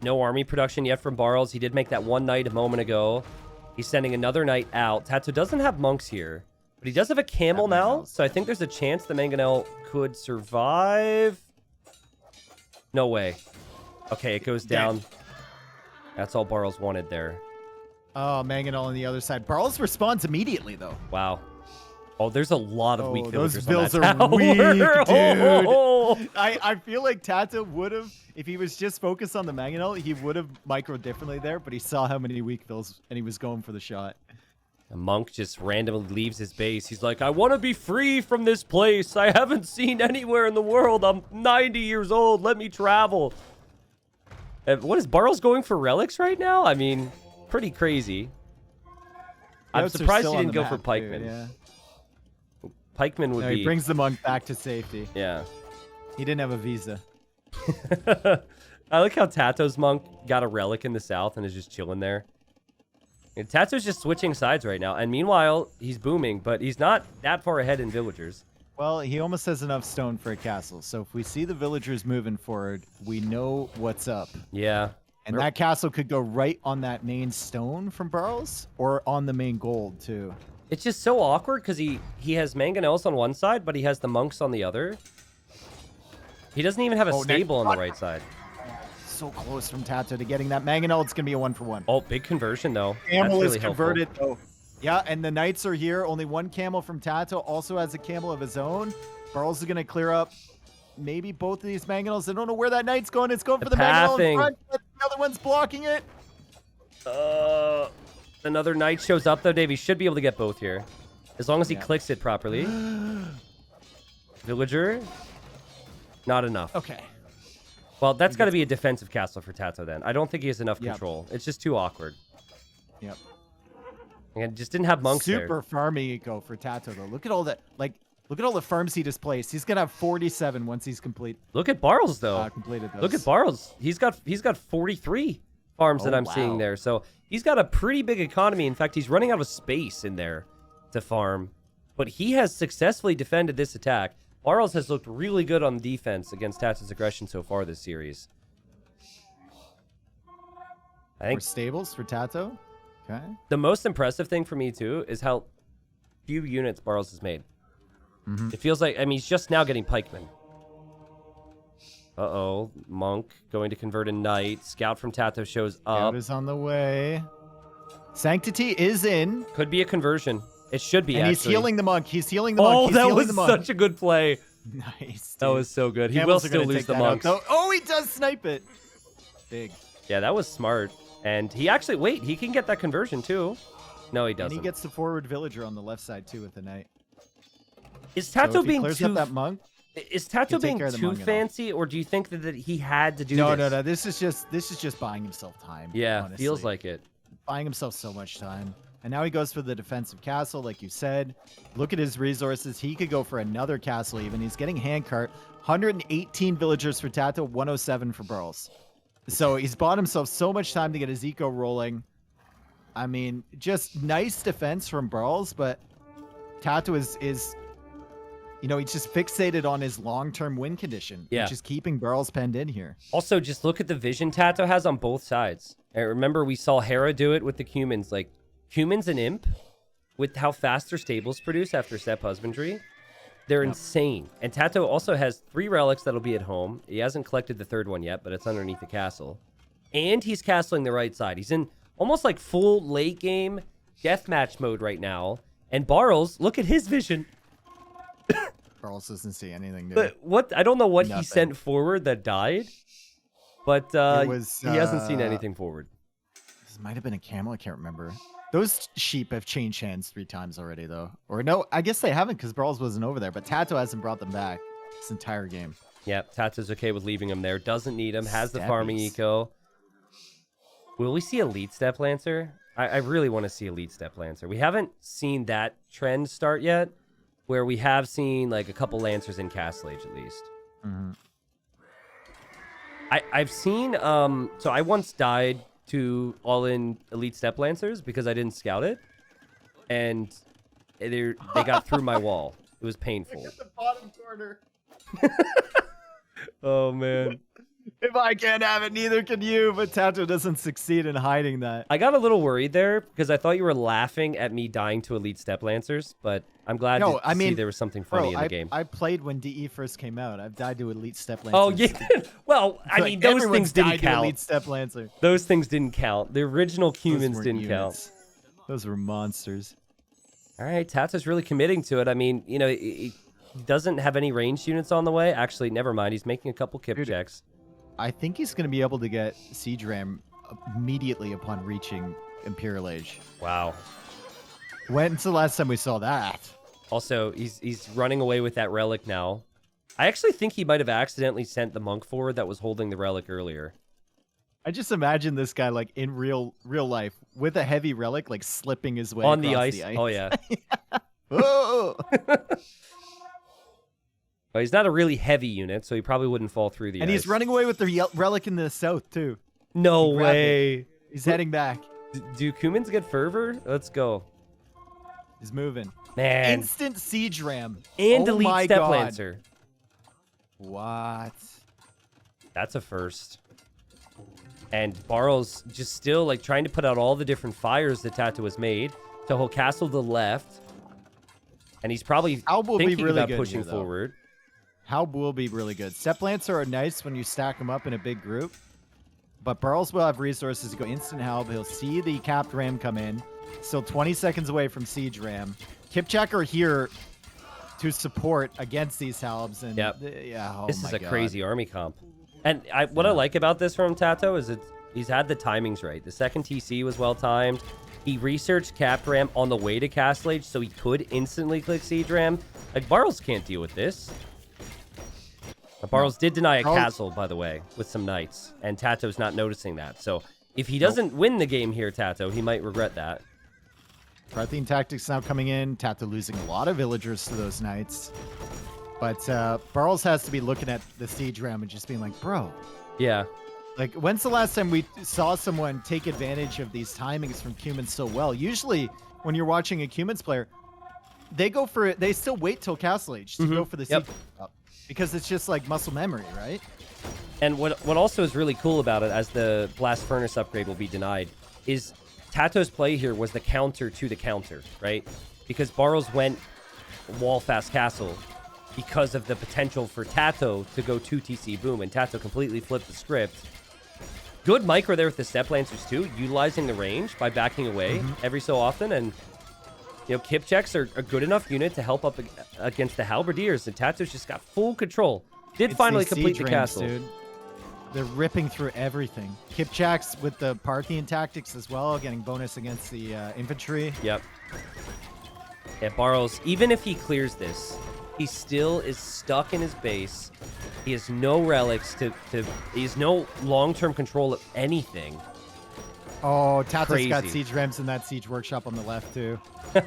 no army production yet from Barles. He did make that 1 knight a moment ago. He's sending another knight out. Tato doesn't have monks here, but he does have a camel now. So I think there's a chance the Mangonel could survive. No way. Okay, it goes down. That's all Barles wanted there. Oh, Mangonel on the other side. Barles responds immediately, though. Wow. Oh, there's a lot of weak villagers those on bills that are weak, dude. Oh. I feel like Tato would have, if he was just focused on the Mangonel, he would have microed differently there, but he saw how many weak bills, and he was going for the shot. A monk just randomly leaves his base. He's like, I want to be free from this place. I haven't seen anywhere in the world. I'm 90 years old. Let me travel. What is Barles going for relics right now? I mean, pretty crazy. I'm surprised he didn't go for pikemen. Yeah. Pikemen would be... He brings the monk back to safety. Yeah. He didn't have a visa. I like how Tato's monk got a relic in the south and is just chilling there. And Tato's just switching sides right now. And meanwhile, he's booming, but he's not that far ahead in villagers. Well, he almost has enough stone for a castle. So if we see the villagers moving forward, we know what's up. Yeah. And that castle could go right on that main stone from Barles or on the main gold, too. It's just so awkward because he has Mangonels on one side, but he has the monks on the other. He doesn't even have a stable on the right side. So close from Tato to getting that Mangonel. It's going to be a 1-for-1. Oh, big conversion, though. Camel is converted, though. Yeah, and the knights are here. Only 1 camel from Tato. Also has a camel of his own. Barles is going to clear up maybe both of these Mangonels. I don't know where that knight's going. It's going for the Mangonel in front. But the other one's blocking it. Another knight shows up, though, Dave. He should be able to get both here. As long as he clicks it properly. Villager. Not enough. Okay. Well, that's got to be a defensive castle for Tato, then. I don't think he has enough control. It's just too awkward. Yep. And just didn't have monks there. Super farming eco for Tato, though. Look at all that. Look at all the farms he displaced. He's gonna have 47 once he's complete. Look at Barles, though. Completed those. Look at Barles. He's got 43 farms that I'm seeing there. So he's got a pretty big economy. In fact, he's running out of space in there to farm. But he has successfully defended this attack. Barles has looked really good on defense against Tato's aggression so far this series. I think stables for Tato. Okay. the most impressive thing for me too is how few units Barles has made. It feels like, I mean, he's just now getting pikemen. Uh-oh, Monk going to convert a knight. Scout from Tato shows up. Scout is on the way. Sanctity is in. Could be a conversion. It should be, and actually. he's healing the monk. He's healing the monk. Oh, He's that healing was the monk. such a good play. Nice, dude. That was so good. He will Camels are still gonna lose take the that out, monks. though. Oh, he does snipe it. Big. Yeah, that was smart. And he actually, wait, he can get that conversion too. No, he doesn't. And he gets the forward villager on the left side too with the knight. Is Tato So if he being clears too... up that monk? Is Tato he'll take being care of the too monk and all. fancy, or do you think that he had to do No, this? no, no. This is just buying himself time. Yeah, honestly. feels like it. Buying himself so much time. And now he goes for the defensive castle, like you said. Look at his resources. He could go for another castle even. He's getting handcart. 118 villagers for Tato, 107 for Barles. So he's bought himself so much time to get his eco rolling. I mean, just nice defense from Barles, but Tato is you know, he's just fixated on his long-term win condition, Yeah. which is keeping Barles penned in here. Also, just look at the vision Tato has on both sides. And remember, we saw Hera do it with the humans. Like, humans and Imp, with how fast their stables produce after Step Husbandry, they're insane. And Tato also has 3 relics that'll be at home. He hasn't collected the 3rd one yet, but it's underneath the castle. And he's castling the right side. He's in almost like full late game deathmatch mode right now. And Barles, look at his vision. Barles doesn't see anything new. But what? I don't know what he Nothing. sent forward that died, but was, he hasn't seen anything forward. This might have been a camel. I can't remember. Those sheep have changed hands 3 times already, though. Or no, I guess they haven't because Barles wasn't over there. But Tato hasn't brought them back this entire game. Yeah, Tato's okay with leaving him there. Doesn't need him. Has the farming Steppies. eco. Will we see Elite Step Lancer? I really want to see Elite Step Lancer. We haven't seen that trend start yet, where we have seen like a couple Lancers in Castle Age at least. I've seen, so I once died to all-in Elite Step Lancers because I didn't scout it, and they got through my wall. It was painful. The bottom corner. Oh, man. If I can't have it, neither can you. But Tato doesn't succeed in hiding that. I got a little worried there because I thought you were laughing at me dying to Elite Step Lancers, but I'm glad to see there was something funny in the game. I played when DE first came out. I've died to Elite Step Lancers. Oh, yeah. Well, I mean, those things didn't died to count. Elite Step Lancer. Those things didn't count. The original humans Those didn't weren't count. units. Those were monsters. All right, Tato's really committing to it. I mean, you know, he doesn't have any ranged units on the way. Actually, never mind. He's making a couple kip checks. I think he's going to be able to get Siege Ram immediately upon reaching Imperial Age. Wow. When's the last time we saw that? Also, he's running away with that relic now. I actually think he might have accidentally sent the monk forward that was holding the relic earlier. I just imagine this guy like in real life with a heavy relic like slipping his way On across the ice. Oh, yeah. Oh! Well, he's not a really heavy unit, so he probably wouldn't fall through the And ice. he's running away with the relic in the south too. No He grabbed way. He's heading back. Do Kumans get fervor? Let's go. He's moving. Man. Instant Siege Ram. And oh Elite my Step God. Lancer. What? That's a first. And Barles just still like trying to put out all the different fires that Tato has made. TaToH castle to the left. And he's probably thinking about pushing forward. Halb will be really good. Step Lancer are nice when you stack them up in a big group. But Barles will have resources to go instant Halb. He'll see the capped ram come in. Still 20 seconds away from Siege Ram. Kipchak are here to support against these Halbs. And yeah, oh This my is a God. crazy army comp. And what I like about this from Tato is he's had the timings right. The second TC was well timed. He researched capped ram on the way to Castle Age, so he could instantly click Siege Ram. Like, Barles can't deal with this. Barles did deny a castle, by the way, with some knights, and Tato's not noticing that. So if he doesn't win the game here, Tato, he might regret that. Parthian tactics now coming in. Tato losing a lot of villagers to those knights. But Barles has to be looking at the Siege Ram and just being like, bro. Yeah. Like, when's the last time we saw someone take advantage of these timings from Cumans so well? Usually, when you're watching a Cumans player, they go for it. They still wait till Castle Age to go for the Siege up. Because it's just like muscle memory, right? And what also is really cool about it, as the Blast Furnace upgrade will be denied, is TaToH's play here was the counter to the counter, right? Because Barles went wall fast castle because of the potential for TaToH to go 2 TC boom, and TaToH completely flipped the script. Good micro there with the step lancers too, utilizing the range by backing away every so often, and you know, kip checks are a good enough unit to help up against the halberdiers, and TaToH's just got full control. Did finally complete the castle. Dude. They're ripping through everything. Kipchaks with the Parthian tactics as well, getting bonus against the infantry. Yep. Yeah, Barles, even if he clears this, he still is stuck in his base. He has no relics he has no long-term control of anything. Oh, TaToH's Crazy. got siege ramps in that siege workshop on the left too.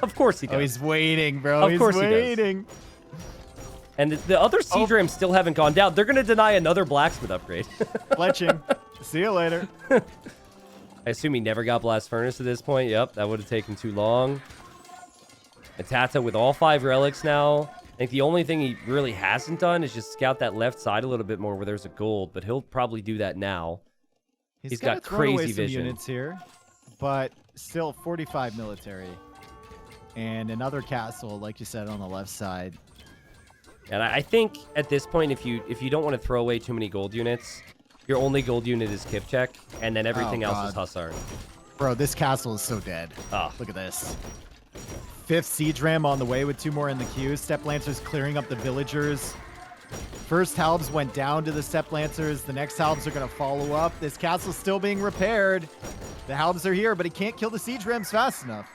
Of course he does. Oh, he's waiting, bro. Of course he's waiting. And the other siege rams still haven't gone down. They're going to deny another blacksmith upgrade. Fletching. See you later. I assume he never got Blast Furnace at this point. Yep, that would have taken too long. And TaToH with all 5 relics now. I think the only thing he really hasn't done is just scout that left side a little bit more where there's a gold, but he'll probably do that now. He's got crazy vision. Units here, but still 45 military. And another castle, like you said, on the left side. And I think at this point, if you don't want to throw away too many gold units, your only gold unit is Kipchak, and then everything else is Hussar. Bro, this castle is so dead. Oh. Look at this. 5th siege ram on the way with 2 more in the queue. Step Lancers clearing up the villagers. First halbs went down to the Step Lancers. The next halbs are going to follow up. This castle's still being repaired. The halbs are here, but he can't kill the siege rams fast enough.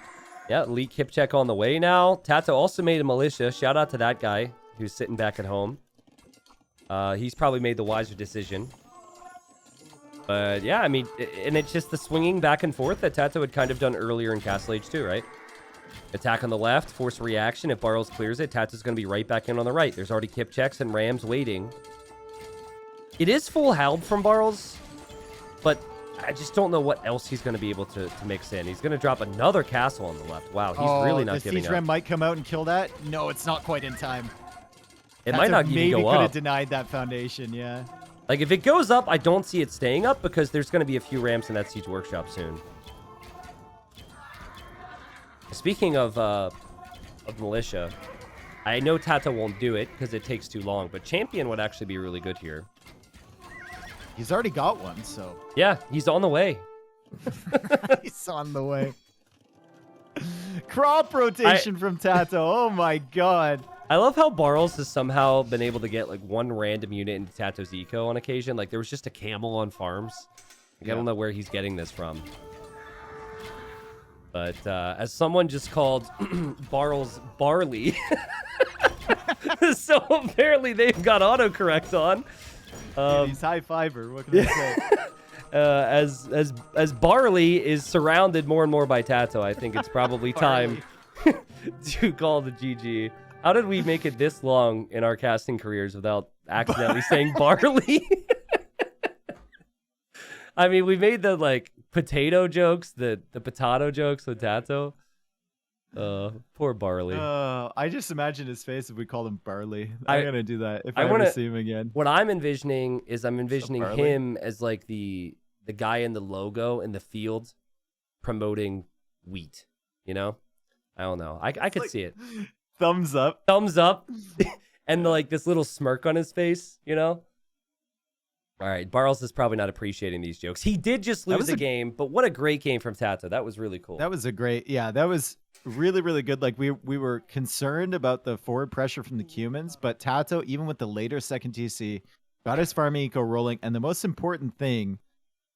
Yeah, elite Kipchak on the way now. TaToH also made a militia. Shout out to that guy who's sitting back at home. He's probably made the wiser decision. But yeah, I mean, and it's just the swinging back and forth that TaToH had kind of done earlier in Castle Age 2, right? Attack on the left, force a reaction. If Barles clears it, TaToH's going to be right back in on the right. There's already Kipchaks and Rams waiting. It is full halb from Barles, but I just don't know what else he's going to be able to mix in. He's going to drop another castle on the left. Wow, he's really not giving up. The siege ram might come out and kill that. No, it's not quite in time. It might not even go up. Maybe could have denied that foundation, yeah. Like, if it goes up, I don't see it staying up because there's going to be a few ramps in that siege workshop soon. Speaking of militia, I know TaToH won't do it because it takes too long, but Champion would actually be really good here. He's already got one, so. Yeah, he's on the way. He's on the way. Crop rotation from TaToH. Oh my god. I love how Barles has somehow been able to get like one random unit into TaToH's eco on occasion. Like there was just a camel on farms. Like, I don't know where he's getting this from. But as someone just called Barles Barley, so apparently they've got autocorrect on. Dude, he's high fiber. What can I say? As Barley is surrounded more and more by TaToH, I think it's probably time to call the GG. How did we make it this long in our casting careers without accidentally saying Barley? I mean, we made the like potato jokes, the potato jokes with TaToH. Poor Barley. I just imagine his face if we called him Barley. I'm gonna do that if I ever see him again. What I'm envisioning is him as like the guy in the logo in the field promoting wheat. You know, I don't know. I could like, see it. Thumbs up. Thumbs up, and like this little smirk on his face. You know. All right, Barles is probably not appreciating these jokes. He did just lose a game, but what a great game from TaToH. That was really cool. That was a great, that was really, really good. Like we were concerned about the forward pressure from the Cumans, but TaToH, even with the later second TC, got his farm eco rolling. And the most important thing,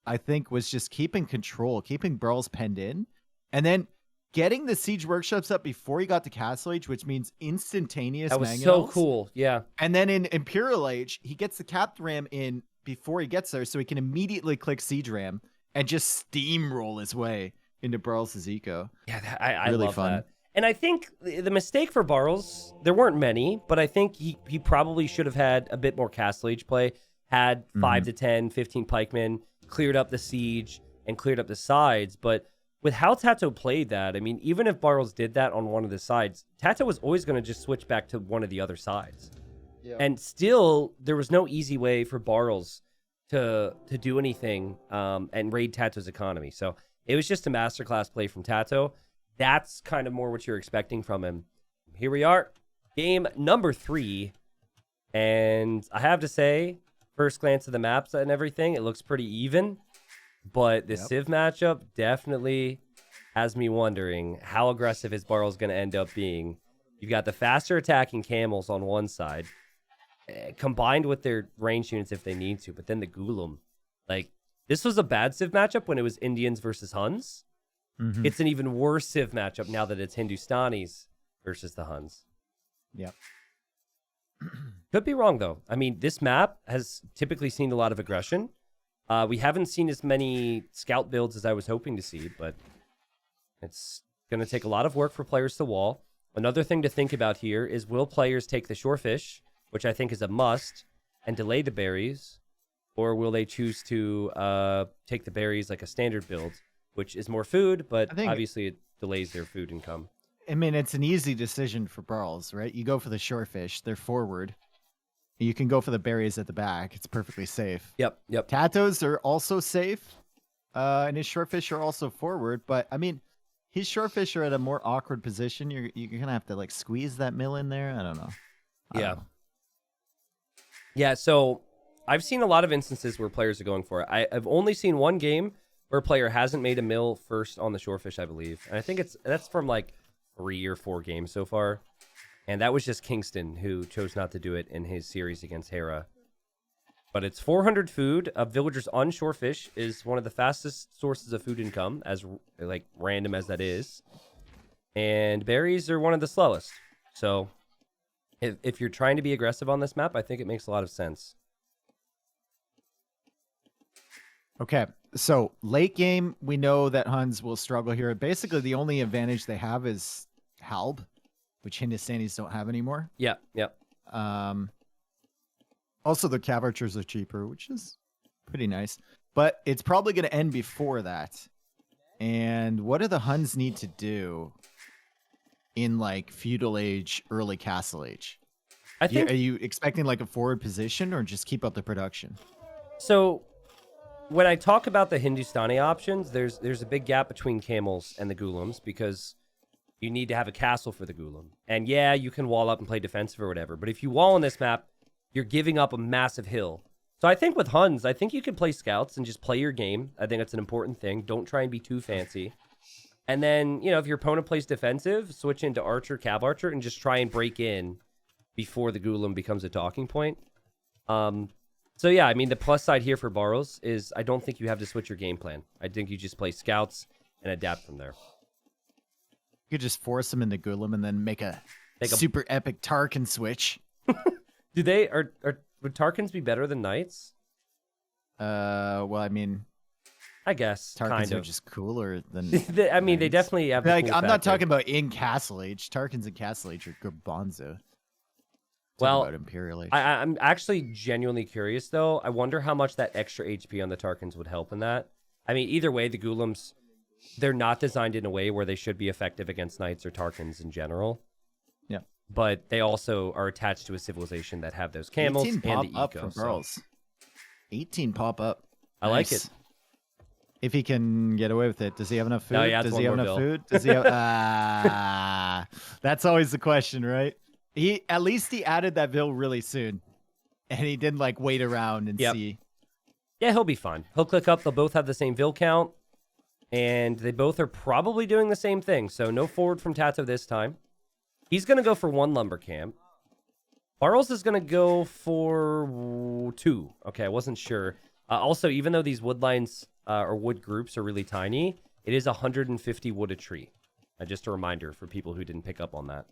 I think, was just keeping control, keeping Barles penned in, and then getting the siege workshops up before he got to Castle Age, which means instantaneous. That was so cool, yeah. And then in Imperial Age, he gets the capped ram in before he gets there, so he can immediately click siege ram and just steamroll his way into Barles' eco. Yeah, I really love that. And I think the mistake for Barles, there weren't many, but I think he probably should have had a bit more Castle Age play, had 5 to 10, 15 pikemen, cleared up the siege, and cleared up the sides. But with how TaToH played that, I mean, even if Barles did that on one of the sides, TaToH was always going to just switch back to one of the other sides. Yeah. And still, there was no easy way for Barles to do anything and raid TaToH's economy. So it was just a masterclass play from TaToH. That's kind of more what you're expecting from him. Here we are, game number 3. And I have to say, first glance at the maps and everything, it looks pretty even. But the Civ matchup definitely has me wondering how aggressive is Barles going to end up being. You've got the faster attacking camels on one side, combined with their range units if they need to. But then the Gulam, like, this was a bad Civ matchup when it was Indians versus Huns. Mm-hmm. It's an even worse Civ matchup now that it's Hindustanis versus the Huns. Yep. Could be wrong, though. I mean, this map has typically seen a lot of aggression. We haven't seen as many scout builds as I was hoping to see, but it's going to take a lot of work for players to wall. Another thing to think about here is, will players take the shorefish, which I think is a must, and delay the berries, or will they choose to take the berries like a standard build, which is more food, but obviously it delays their food income. I mean, it's an easy decision for Barles, right? You go for the shorefish, they're forward. You can go for the berries at the back. It's perfectly safe. Yep. TaToHs are also safe, and his shorefish are also forward. But, I mean, his shorefish are at a more awkward position. You're going to have to, like, squeeze that mill in there. I don't know. Yeah, so I've seen a lot of instances where players are going for it. I've only seen one game where a player hasn't made a mill first on the shorefish, I believe. And I think that's from, like, 3 or 4 games so far. And that was just Kingston, who chose not to do it in his series against Hera. But it's 400 food. Villagers on shorefish is one of the fastest sources of food income, as like random as that is. And berries are one of the slowest. So if you're trying to be aggressive on this map, I think it makes a lot of sense. Okay, so late game, we know that Huns will struggle here. Basically, the only advantage they have is Halb, which Hindustanis don't have anymore. Yeah. Also, the Cav archers are cheaper, which is pretty nice. But it's probably going to end before that. And what do the Huns need to do in, like, feudal age, early castle age? I think. Are you expecting, like, a forward position, or just keep up the production? So when I talk about the Hindustani options, there's a big gap between camels and the Gulams, because you need to have a castle for the Gulam. And yeah, you can wall up and play defensive or whatever. But if you wall on this map, you're giving up a massive hill. So I think with Huns, I think you can play scouts and just play your game. I think that's an important thing. Don't try and be too fancy. And then, if your opponent plays defensive, switch into archer, cav archer, and just try and break in before the Gulam becomes a talking point. So yeah, I mean, the plus side here for Barles is I don't think you have to switch your game plan. I think you just play scouts and adapt from there. You could just force them into Gulam and then make a super epic Tarkin switch. Would Tarkans be better than Knights? Well, I mean, I guess Tarkans kind are of just cooler than. I mean, they definitely have. Like, cool I'm not factor. talking about in Castle Age. Tarkans in Castle Age are garbanzo. Well, about Imperial Age. I'm actually genuinely curious, though. I wonder how much that extra HP on the Tarkans would help in that. I mean, either way, the Gulams, they're not designed in a way where they should be effective against Knights or Tarkans in general. Yeah. But they also are attached to a civilization that have those camels 18 and pop the up eco. from Barles. 18 pop up. I like it. If he can get away with it. Does he have enough food? No, yeah, Does he have enough food? Does he have That's always the question, right? At least he added that bill really soon. And he didn't like wait around and see. Yeah, he'll be fine. He'll click up. They'll both have the same Vil count. And they both are probably doing the same thing. So no forward from TaToH this time. He's going to go for 1 lumber camp. Barles is going to go for 2. Okay, I wasn't sure. Also, even though these wood lines or wood groups are really tiny, it is 150 wood a tree. Just a reminder for people who didn't pick up on that.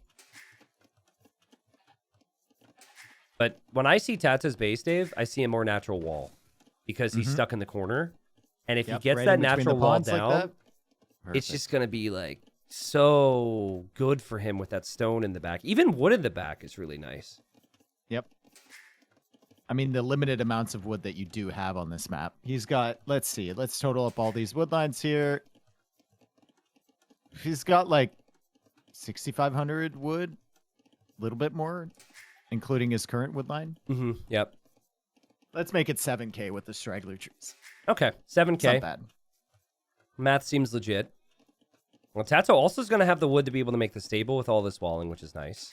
But when I see TaToH's base, Dave, I see a more natural wall because he's stuck in the corner. And if he gets right that natural wall down, like it's just going to be like so good for him with that stone in the back. Even wood in the back is really nice. Yep. I mean, the limited amounts of wood that you do have on this map. He's got, let's see, let's total up all these wood lines here. He's got like 6,500 wood, a little bit more, including his current wood line. Yep. Let's make it 7K with the straggler trees. Okay, It's 7K. not bad. Math seems legit. Well, Tato also is going to have the wood to be able to make the stable with all this walling, which is nice.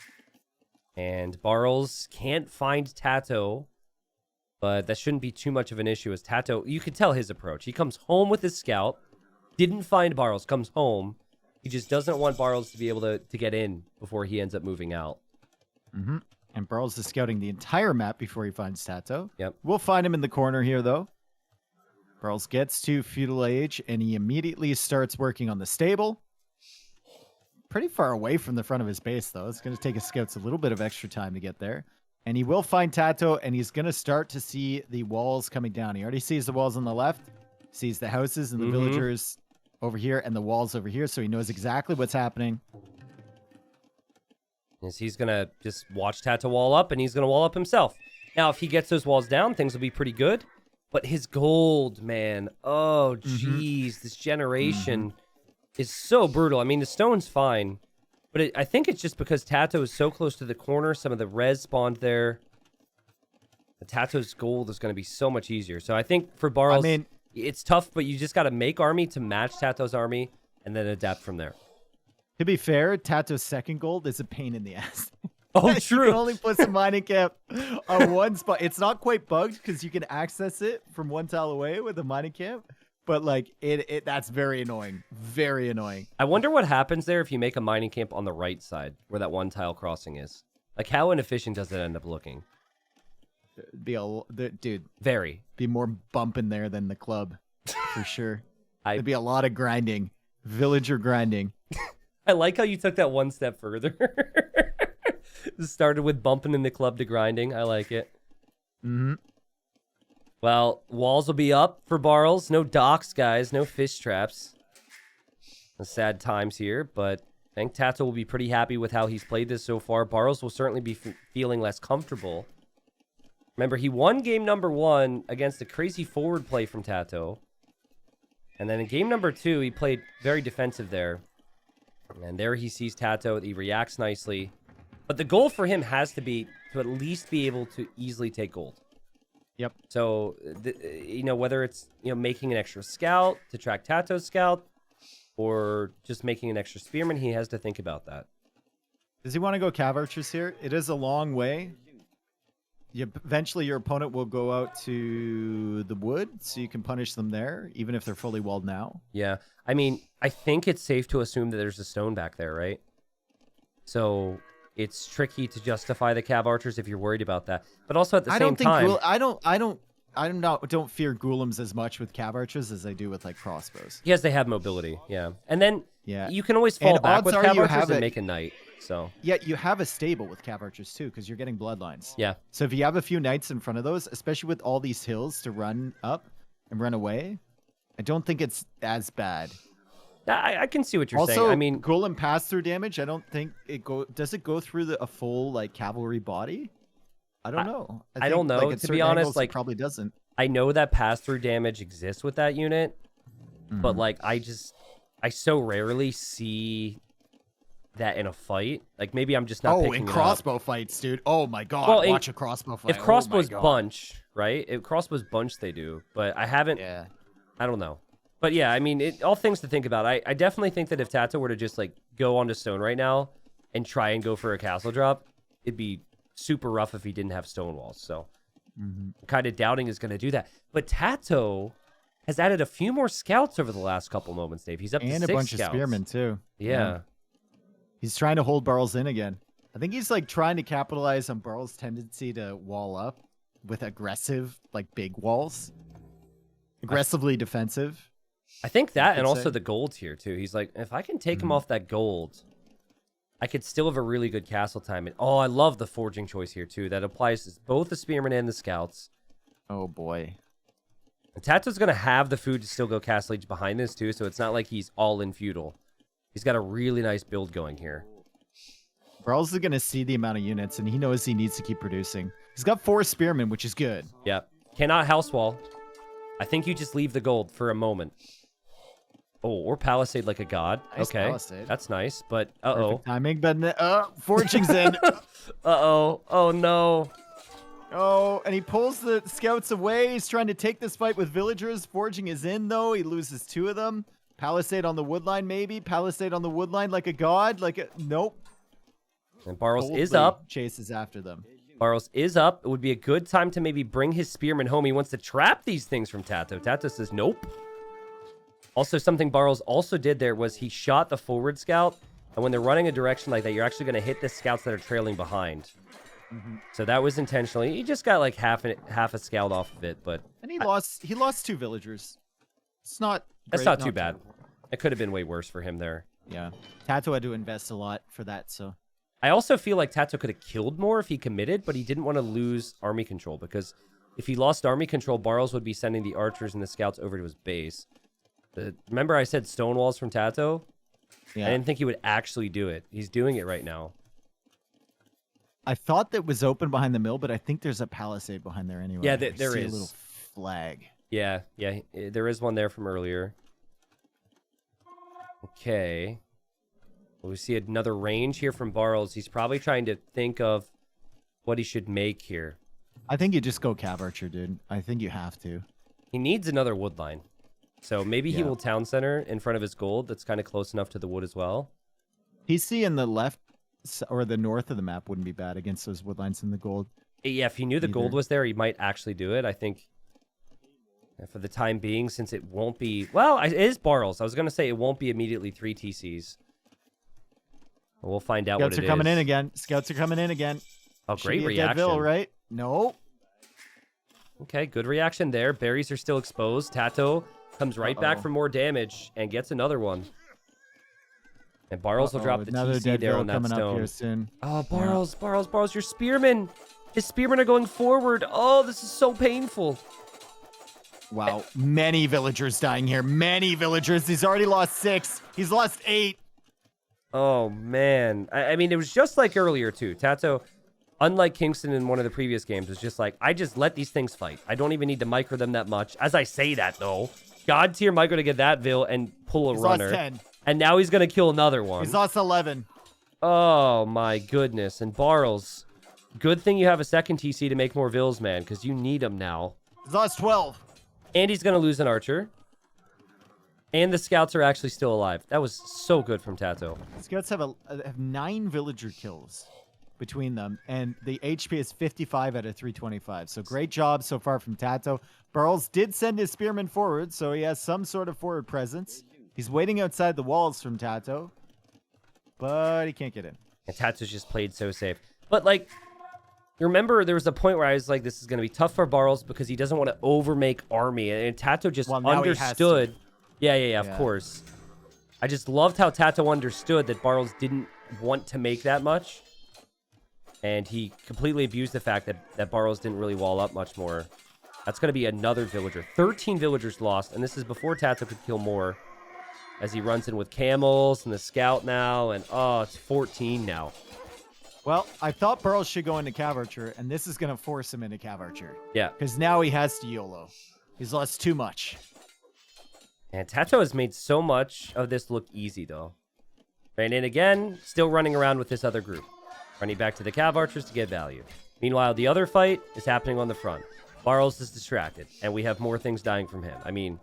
And Barles can't find Tato, but that shouldn't be too much of an issue as Tato, you can tell his approach. He comes home with his scout, didn't find Barles, comes home. He just doesn't want Barles to be able to get in before he ends up moving out. Mm-hmm. And Barles is scouting the entire map before he finds Tato. Yep. We'll find him in the corner here, though. Barles gets to Feudal Age, and he immediately starts working on the stable. Pretty far away from the front of his base, though. It's going to take his scouts a little bit of extra time to get there. And he will find Tato, and he's going to start to see the walls coming down. He already sees the walls on the left, sees the houses and the villagers over here, and the walls over here, so he knows exactly what's happening. Is he's going to just watch Tato wall up, and he's going to wall up himself. Now, if he gets those walls down, things will be pretty good. But his gold, man, oh, jeez, this generation is so brutal. I mean, the stone's fine, but I think it's just because Tato is so close to the corner. Some of the res spawned there. The Tato's gold is going to be so much easier. So I think for Barles, I mean, it's tough, but you just got to make army to match Tato's army and then adapt from there. to be fair, Tato's second gold is a pain in the ass. Oh, You true. can only put some mining camp on one spot. It's not quite bugged because you can access it from one tile away with a mining camp. But like that's very annoying. Very annoying. I wonder what happens there if you make a mining camp on the right side where that one tile crossing is. Like, how inefficient does it end up looking? Dude, Very. be more bumping there than the club for sure. I- There'd be a lot of grinding, villager grinding. I like how you took that one step further. Started with bumping in the club to grinding. I like it. Mm-hmm. Well, walls will be up for Barles. No docks, guys. No fish traps. Sad times here, but I think Tato will be pretty happy with how he's played this so far. Barles will certainly be feeling less comfortable. Remember, he won game number 1 against a crazy forward play from Tato. And then in game number 2, he played very defensive there. And there he sees Tato. He reacts nicely. But the goal for him has to be to at least be able to easily take gold. Yep. So, whether it's, making an extra scout to track Tato's scout or just making an extra spearman, he has to think about that. Does he want to go cav archers here? It is a long way. Eventually, your opponent will go out to the wood, so you can punish them there, even if they're fully walled now. Yeah. I mean, I think it's safe to assume that there's a stone back there, right? So it's tricky to justify the cav archers if you're worried about that. But also at the same time, I don't fear ghoulems as much with cav archers as I do with like crossbows. yes, they have mobility. Yeah. And then Yeah. you can always fall And back odds with are cav you archers have and it- make a knight. So Yet you have a stable with cav archers too, because you're getting bloodlines. yeah. So if you have a few knights in front of those, especially with all these hills to run up and run away, I don't think it's as bad. I can see what you're Also, saying. I mean, golem pass-through damage, I don't think does it go through a full like cavalry body? I don't know. I don't know. Like, at To be certain honest, angles, it like, probably doesn't. I know that pass-through damage exists with that unit, but like I so rarely see that in a fight. Like maybe I'm just not picking in it up. crossbow fights, dude. Oh my god, Well, watch a crossbow fight. If crossbows oh my God. bunch, right? If crossbows bunch, they do. But I haven't. Yeah. I don't know. But yeah, I mean, all things to think about. I definitely think that if Tato were to just like go onto stone right now and try and go for a castle drop, it'd be super rough if he didn't have stone walls. So I'm kind of doubting is going to do that. But Tato has added a few more scouts over the last couple moments, Dave. He's up to And 6 a bunch scouts. of spearmen too. Yeah. He's trying to hold Barles in again. I think he's like trying to capitalize on Barles' tendency to wall up with aggressive, like big walls. Aggressively defensive. I think that could and also say. the gold here too. He's like, if I can take him off that gold, I could still have a really good castle time. And I love the forging choice here too. That applies to both the spearmen and the scouts. Oh boy. And Tato's gonna have the food to still go Castle Age behind this too, so it's not like he's all in feudal. He's got a really nice build going here. Barles is going to see the amount of units, and he knows he needs to keep producing. He's got 4 spearmen, which is good. Yeah. Cannot house wall. I think you just leave the gold for a moment. Oh, or palisade like a god. Nice okay. palisade. That's nice, but uh-oh. Perfect timing, but forging's in. Uh-oh. Oh no. Oh, and he pulls the scouts away. He's trying to take this fight with villagers. Forging is in, though. He loses 2 of them. Palisade on the woodline, maybe. Palisade on the woodline like a god. Nope. And Barles is Boldly up. Chases after them. Barles is up. It would be a good time to maybe bring his spearman home. He wants to trap these things from Tato. Tato says nope. Also, something Barles also did there was he shot the forward scout. And when they're running a direction like that, you're actually going to hit the scouts that are trailing behind. So that was intentionally. He just got like half a scout off of it, but And he lost 2 villagers. It's not that's great, not too bad. terrible. It could have been way worse for him there. Yeah. Tato had to invest a lot for that, so. I also feel like Tato could have killed more if he committed, but he didn't want to lose army control because if he lost army control, Barles would be sending the archers and the scouts over to his base. Remember I said stone walls from Tato? Yeah. I didn't think he would actually do it. He's doing it right now. I thought that was open behind the mill, but I think there's a palisade behind there anyway. Yeah, I there see is. A little flag. Yeah, there is one there from earlier. Okay. Well, we see another range here from Barles. He's probably trying to think of what he should make here. I think you just go Cav Archer, dude. I think you have to. He needs another wood line. So maybe he Yeah. will town center in front of his gold. That's kind of close enough to the wood as well. PC in the left or the north of the map wouldn't be bad against those wood lines in the gold. Yeah, if he knew the gold Either. was there, he might actually do it. I think for the time being, since it won't be... Well, it is Barles. I was going to say it won't be immediately 3 TCs. But we'll find out what it is. Scouts are coming in again. Scouts are coming in again. Oh, Should great be a reaction. Deadville, right? No. Okay, good reaction there. Berries are still exposed. Tato comes right back for more damage and gets another one. And Barles will drop the another TC there Deadville on that coming up stone. here soon. Oh, Barles, your spearmen. His spearmen are going forward. Oh, this is so painful. Wow. Many villagers dying here. Many villagers. He's already lost 6. He's lost 8. Oh, man. I mean, it was just like earlier, too. Tato, unlike Kingston in one of the previous games, was just like, I just let these things fight. I don't even need to micro them that much. As I say that, though, God tier micro to get that Vil and pull a He's runner. lost 10. And now he's going to kill another one. He's lost 11. Oh, my goodness. And Barles, good thing you have a second TC to make more Vils, man, because you need them now. He's lost 12. And he's going to lose an archer. And the scouts are actually still alive. That was so good from Tato. Scouts have 9 villager kills between them, and the HP is 55 out of 325. So great job so far from Tato. Barles did send his spearman forward, so he has some sort of forward presence. He's waiting outside the walls from Tato, but he can't get in. And Tato's just played so safe. But, like, remember there was a point where I was like, this is going to be tough for Barles because he doesn't want to overmake army. And Tato just Well, now he has to. understood. Yeah, of course. I just loved how Tato understood that Barles didn't want to make that much. And he completely abused the fact that Barles didn't really wall up much more. That's going to be another villager. 13 villagers lost, and this is before Tato could kill more. As he runs in with camels and the scout now, and oh, it's 14 now. Well, I thought Barles should go into Cav Archer, and this is going to force him into Cav Archer. Yeah. Because now he has to YOLO. He's lost too much. And Tato has made so much of this look easy, though. And then again, still running around with this other group. Running back to the Cav Archers to get value. Meanwhile, the other fight is happening on the front. Barles is distracted, and we have more things dying from him. I mean,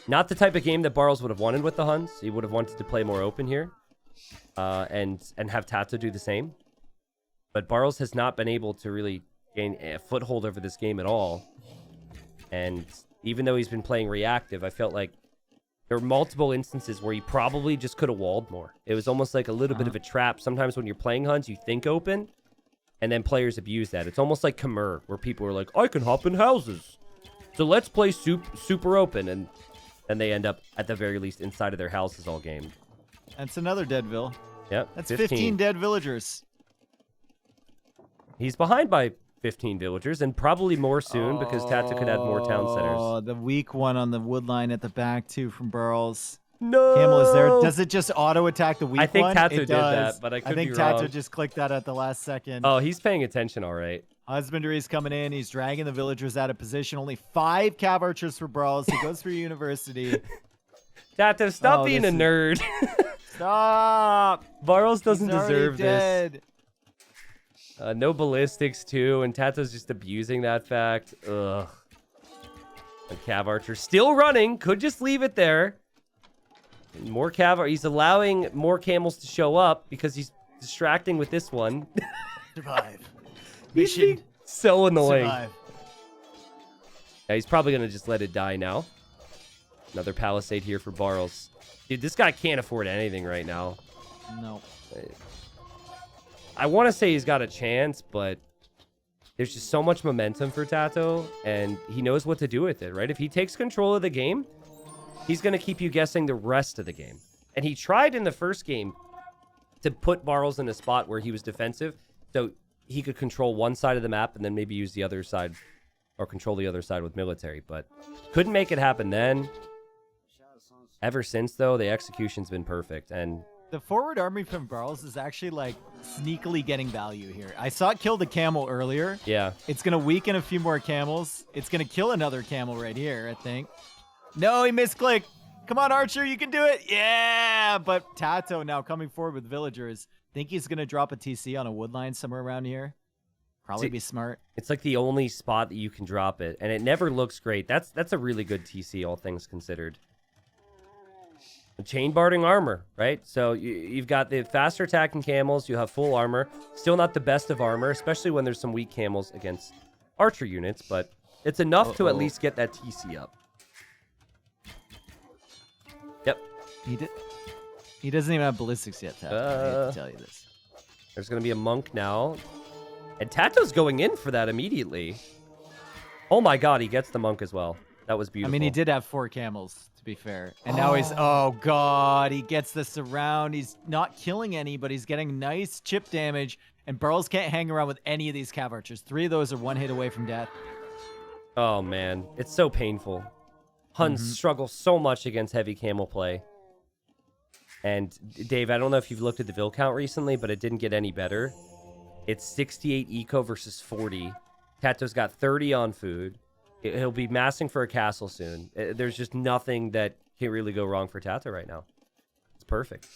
not the type of game that Barles would have wanted with the Huns. He would have wanted to play more open here. And have Tato do the same. But Barles has not been able to really gain a foothold over this game at all. And even though he's been playing reactive, I felt like there were multiple instances where he probably just could have walled more. It was almost like a little bit of a trap. Sometimes when you're playing Huns, you think open, and then players abuse that. It's almost like Khmer, where people are like, I can hop in houses. So let's play super open. And then they end up, at the very least, inside of their houses all game. That's another Deadville. Yep, That's 15 dead villagers. He's behind by 15 villagers, and probably more soon because Tato could add more town centers. Oh, the weak one on the wood line at the back, too, from Barles. No! Camel is there. Does it just auto-attack the weak one? I think Tato It did does. that, but I could think be Tato wrong. just clicked that at the last second. Oh, he's paying attention all right. Husbandry's coming in. He's dragging the villagers out of position. Only 5 Cav Archers for Barles. He goes through university. Tato, stop Oh, being a this is- nerd. Stop! Barles doesn't He's already deserve this. dead. No ballistics too, and TaToH's just abusing that fact. Ugh. And Cav Archer still running. Could just leave it there. More Cav. He's allowing more camels to show up because he's distracting with this one. Survive. He's being so annoying. Survive. Yeah, he's probably going to just let it die now. Another palisade here for Barles. Dude, this guy can't afford anything right now. No. I want to say he's got a chance, but there's just so much momentum for TaToH, and he knows what to do with it, right? If he takes control of the game, he's going to keep you guessing the rest of the game. And he tried in the first game to put Barles in a spot where he was defensive, so he could control one side of the map and then maybe use the other side or control the other side with military, but couldn't make it happen then. Ever since, though, the execution's been perfect, and the forward army from Barles is actually, like, sneakily getting value here. I saw it kill the camel earlier. yeah. It's going to weaken a few more camels. It's going to kill another camel right here, I think. No, he misclicked. Come on, Archer, you can do it. Yeah, but TaToH now coming forward with villagers. Think he's going to drop a TC on a wood line somewhere around here. Probably be smart. It's like the only spot that you can drop it, and it never looks great. That's a really good TC, all things considered. Chain barding armor, right? So you've got the faster attacking camels. You have full armor. Still not the best of armor, especially when there's some weak camels against archer units, but it's enough to at least get that TC up. Yep. He doesn't even have ballistics yet, TaToH. I hate to tell you this. There's going to be a monk now. And TaToH's going in for that immediately. Oh my god, he gets the monk as well. That was beautiful. I mean, he did have 4 camels, to be fair. And now he's, oh god, he gets the surround. He's not killing any, but he's getting nice chip damage. And Barles can't hang around with any of these cav archers. 3 of those are 1 hit away from death. Oh man, it's so painful. Huns struggle so much against heavy camel play. And Dave, I don't know if you've looked at the Vil count recently, but it didn't get any better. It's 68 eco versus 40. TaToH's got 30 on food. He'll be massing for a castle soon. There's just nothing that can really go wrong for TaToH right now. It's perfect.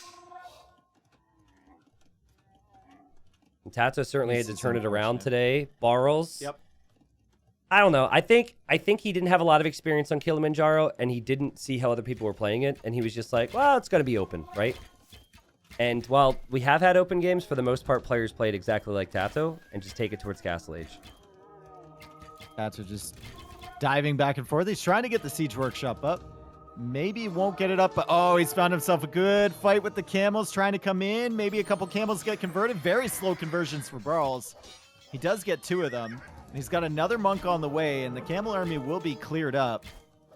And TaToH certainly had to turn it around today. Barles. Yep. I don't know. I think he didn't have a lot of experience on Kilimanjaro, and he didn't see how other people were playing it, and he was just like, well, it's going to be open, right? And while we have had open games, for the most part, players played exactly like TaToH and just take it towards Castle Age. TaToH just diving back and forth. He's trying to get the Siege Workshop up. Maybe won't get it up, but oh, he's found himself a good fight with the camels trying to come in. Maybe a couple camels get converted. Very slow conversions for Barles. He does get 2 of them. And he's got another monk on the way, and the camel army will be cleared up.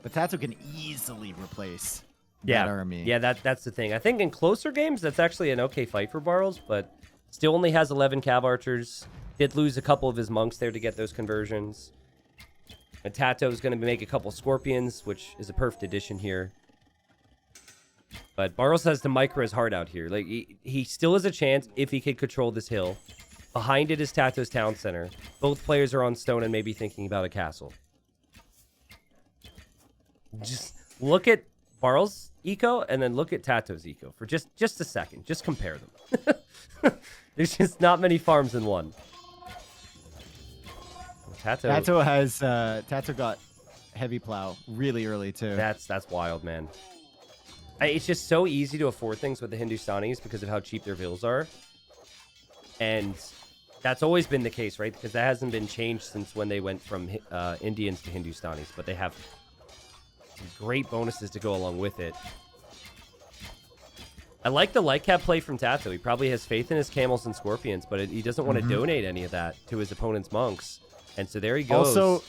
But TaToH can easily replace that army. Yeah, that's the thing. I think in closer games, that's actually an okay fight for Barles, but still only has 11 cav archers. Did lose a couple of his monks there to get those conversions. And TaToH is going to make a couple scorpions, which is a perfect addition here. But Barles has to micro his heart out here. Like he still has a chance if he could control this hill. Behind it is TaToH's town center. Both players are on stone and maybe thinking about a castle. Just look at Barles' eco and then look at TaToH's eco for just a second. Just compare them. There's just not many farms in one. TaToH got heavy plow really early too. That's wild, man. It's just so easy to afford things with the Hindustanis because of how cheap their vills are. And that's always been the case, right? Because that hasn't been changed since when they went from Indians to Hindustanis. But they have some great bonuses to go along with it. I like the light cap play from TaToH. He probably has faith in his camels and scorpions, but he doesn't want to donate any of that to his opponent's monks. And so there he goes. Also,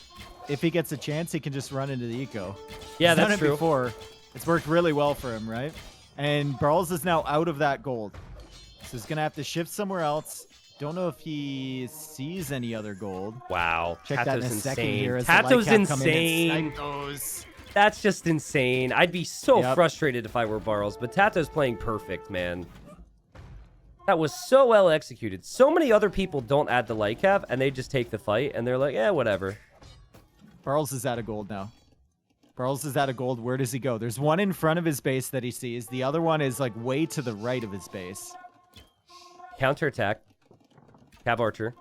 if he gets a chance, he can just run into the eco. Yeah, He's that's done it true. Before. It's worked really well for him, right? And Barles is now out of that gold. So he's going to have to shift somewhere else. Don't know if he sees any other gold. Wow. Check that in a second here. TaToH's insane. That's just insane. I'd be so frustrated if I were Barles, but TaToH's playing perfect, man. That was so well executed. So many other people don't add the light cap, and they just take the fight, and they're like, yeah, whatever. Barles is out of gold now. Barles is out of gold. Where does he go? There's one in front of his base that he sees. The other one is like way to the right of his base. Counterattack. Cav Archer.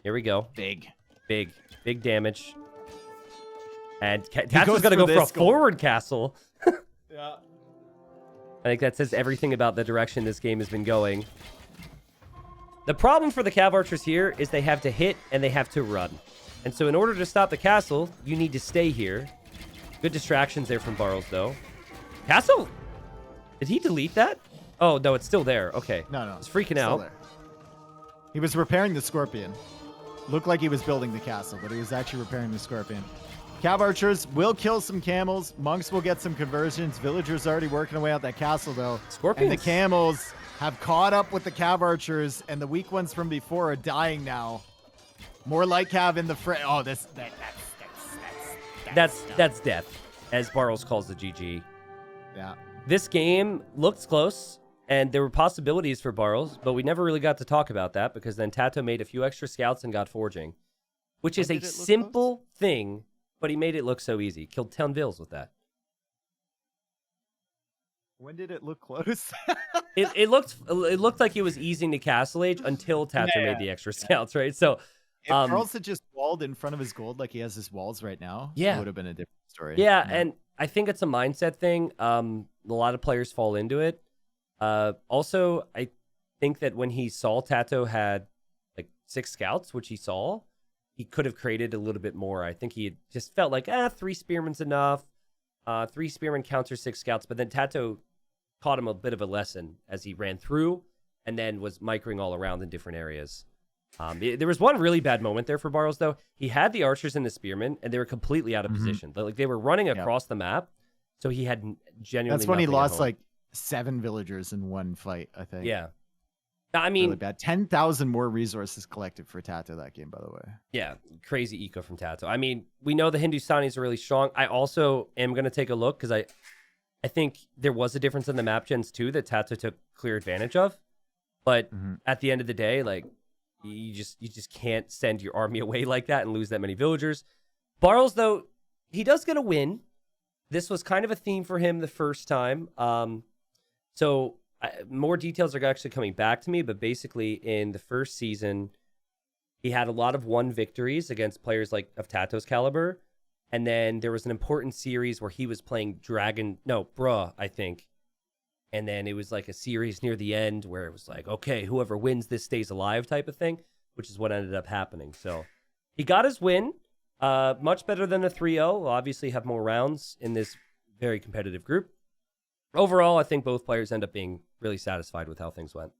Here we go. Big. Big damage. And goes Tato's going to go for a this goal. forward castle. Yeah. I think that says everything about the direction this game has been going. The problem for the Cav Archers here is they have to hit and they have to run. And so in order to stop the castle, you need to stay here. Good distractions there from Barles, though. Castle? Did he delete that? Oh, no, it's still there. Okay. No. He's freaking Still out. there. He was repairing the Scorpion. Looked like he was building the castle, but he was actually repairing the Scorpion. Cav Archers will kill some camels. Monks will get some conversions. Villagers already working away out that castle, though. Scorpions. And the camels have caught up with the Cav Archers, and the weak ones from before are dying now. More light Cav in the front. Oh, that's death, as Barles calls the GG. Yeah. This game looked close, and there were possibilities for Barles, but we never really got to talk about that because then Tato made a few extra scouts and got forging, which is a simple thing, but he made it look so easy. Killed 10 vills with that. When did it look close? It looked like it was easing to Castle Age until Tato made the extra scouts, right? So if Barles had just walled in front of his gold like he has his walls right now, it would have been a different story. Yeah, and I think it's a mindset thing. A lot of players fall into it. Also, I think that when he saw Tato had like 6 scouts, which he saw, he could have created a little bit more. I think he had just felt like, 3 spearmen's enough. 3 spearmen counter 6 scouts, but then Tato taught him a bit of a lesson as he ran through and then was micring all around in different areas. There was one really bad moment there for Barles, though. He had the archers and the spearmen, and they were completely out of position. Like they were running across the map, so he had genuinely. That's when he nothing at lost home. like 7 villagers in one fight, I think. Yeah, I mean, really bad. 10,000 more resources collected for Tato that game, by the way. Yeah, crazy eco from Tato. I mean, we know the Hindustanis are really strong. I also am going to take a look because I think there was a difference in the map gens too that Tato took clear advantage of. But at the end of the day, like you just can't send your army away like that and lose that many villagers. Barles, though, he does get a win. This was kind of a theme for him the first time. So more details are actually coming back to me, but basically in the first season, he had a lot of 1 victories against players like of Tato's caliber. And then there was an important series where he was playing Bruh, I think. And then it was like a series near the end where it was like, okay, whoever wins this stays alive type of thing, which is what ended up happening. So he got his win, much better than a 3-0. We'll obviously have more rounds in this very competitive group. Overall, I think both players end up being really satisfied with how things went.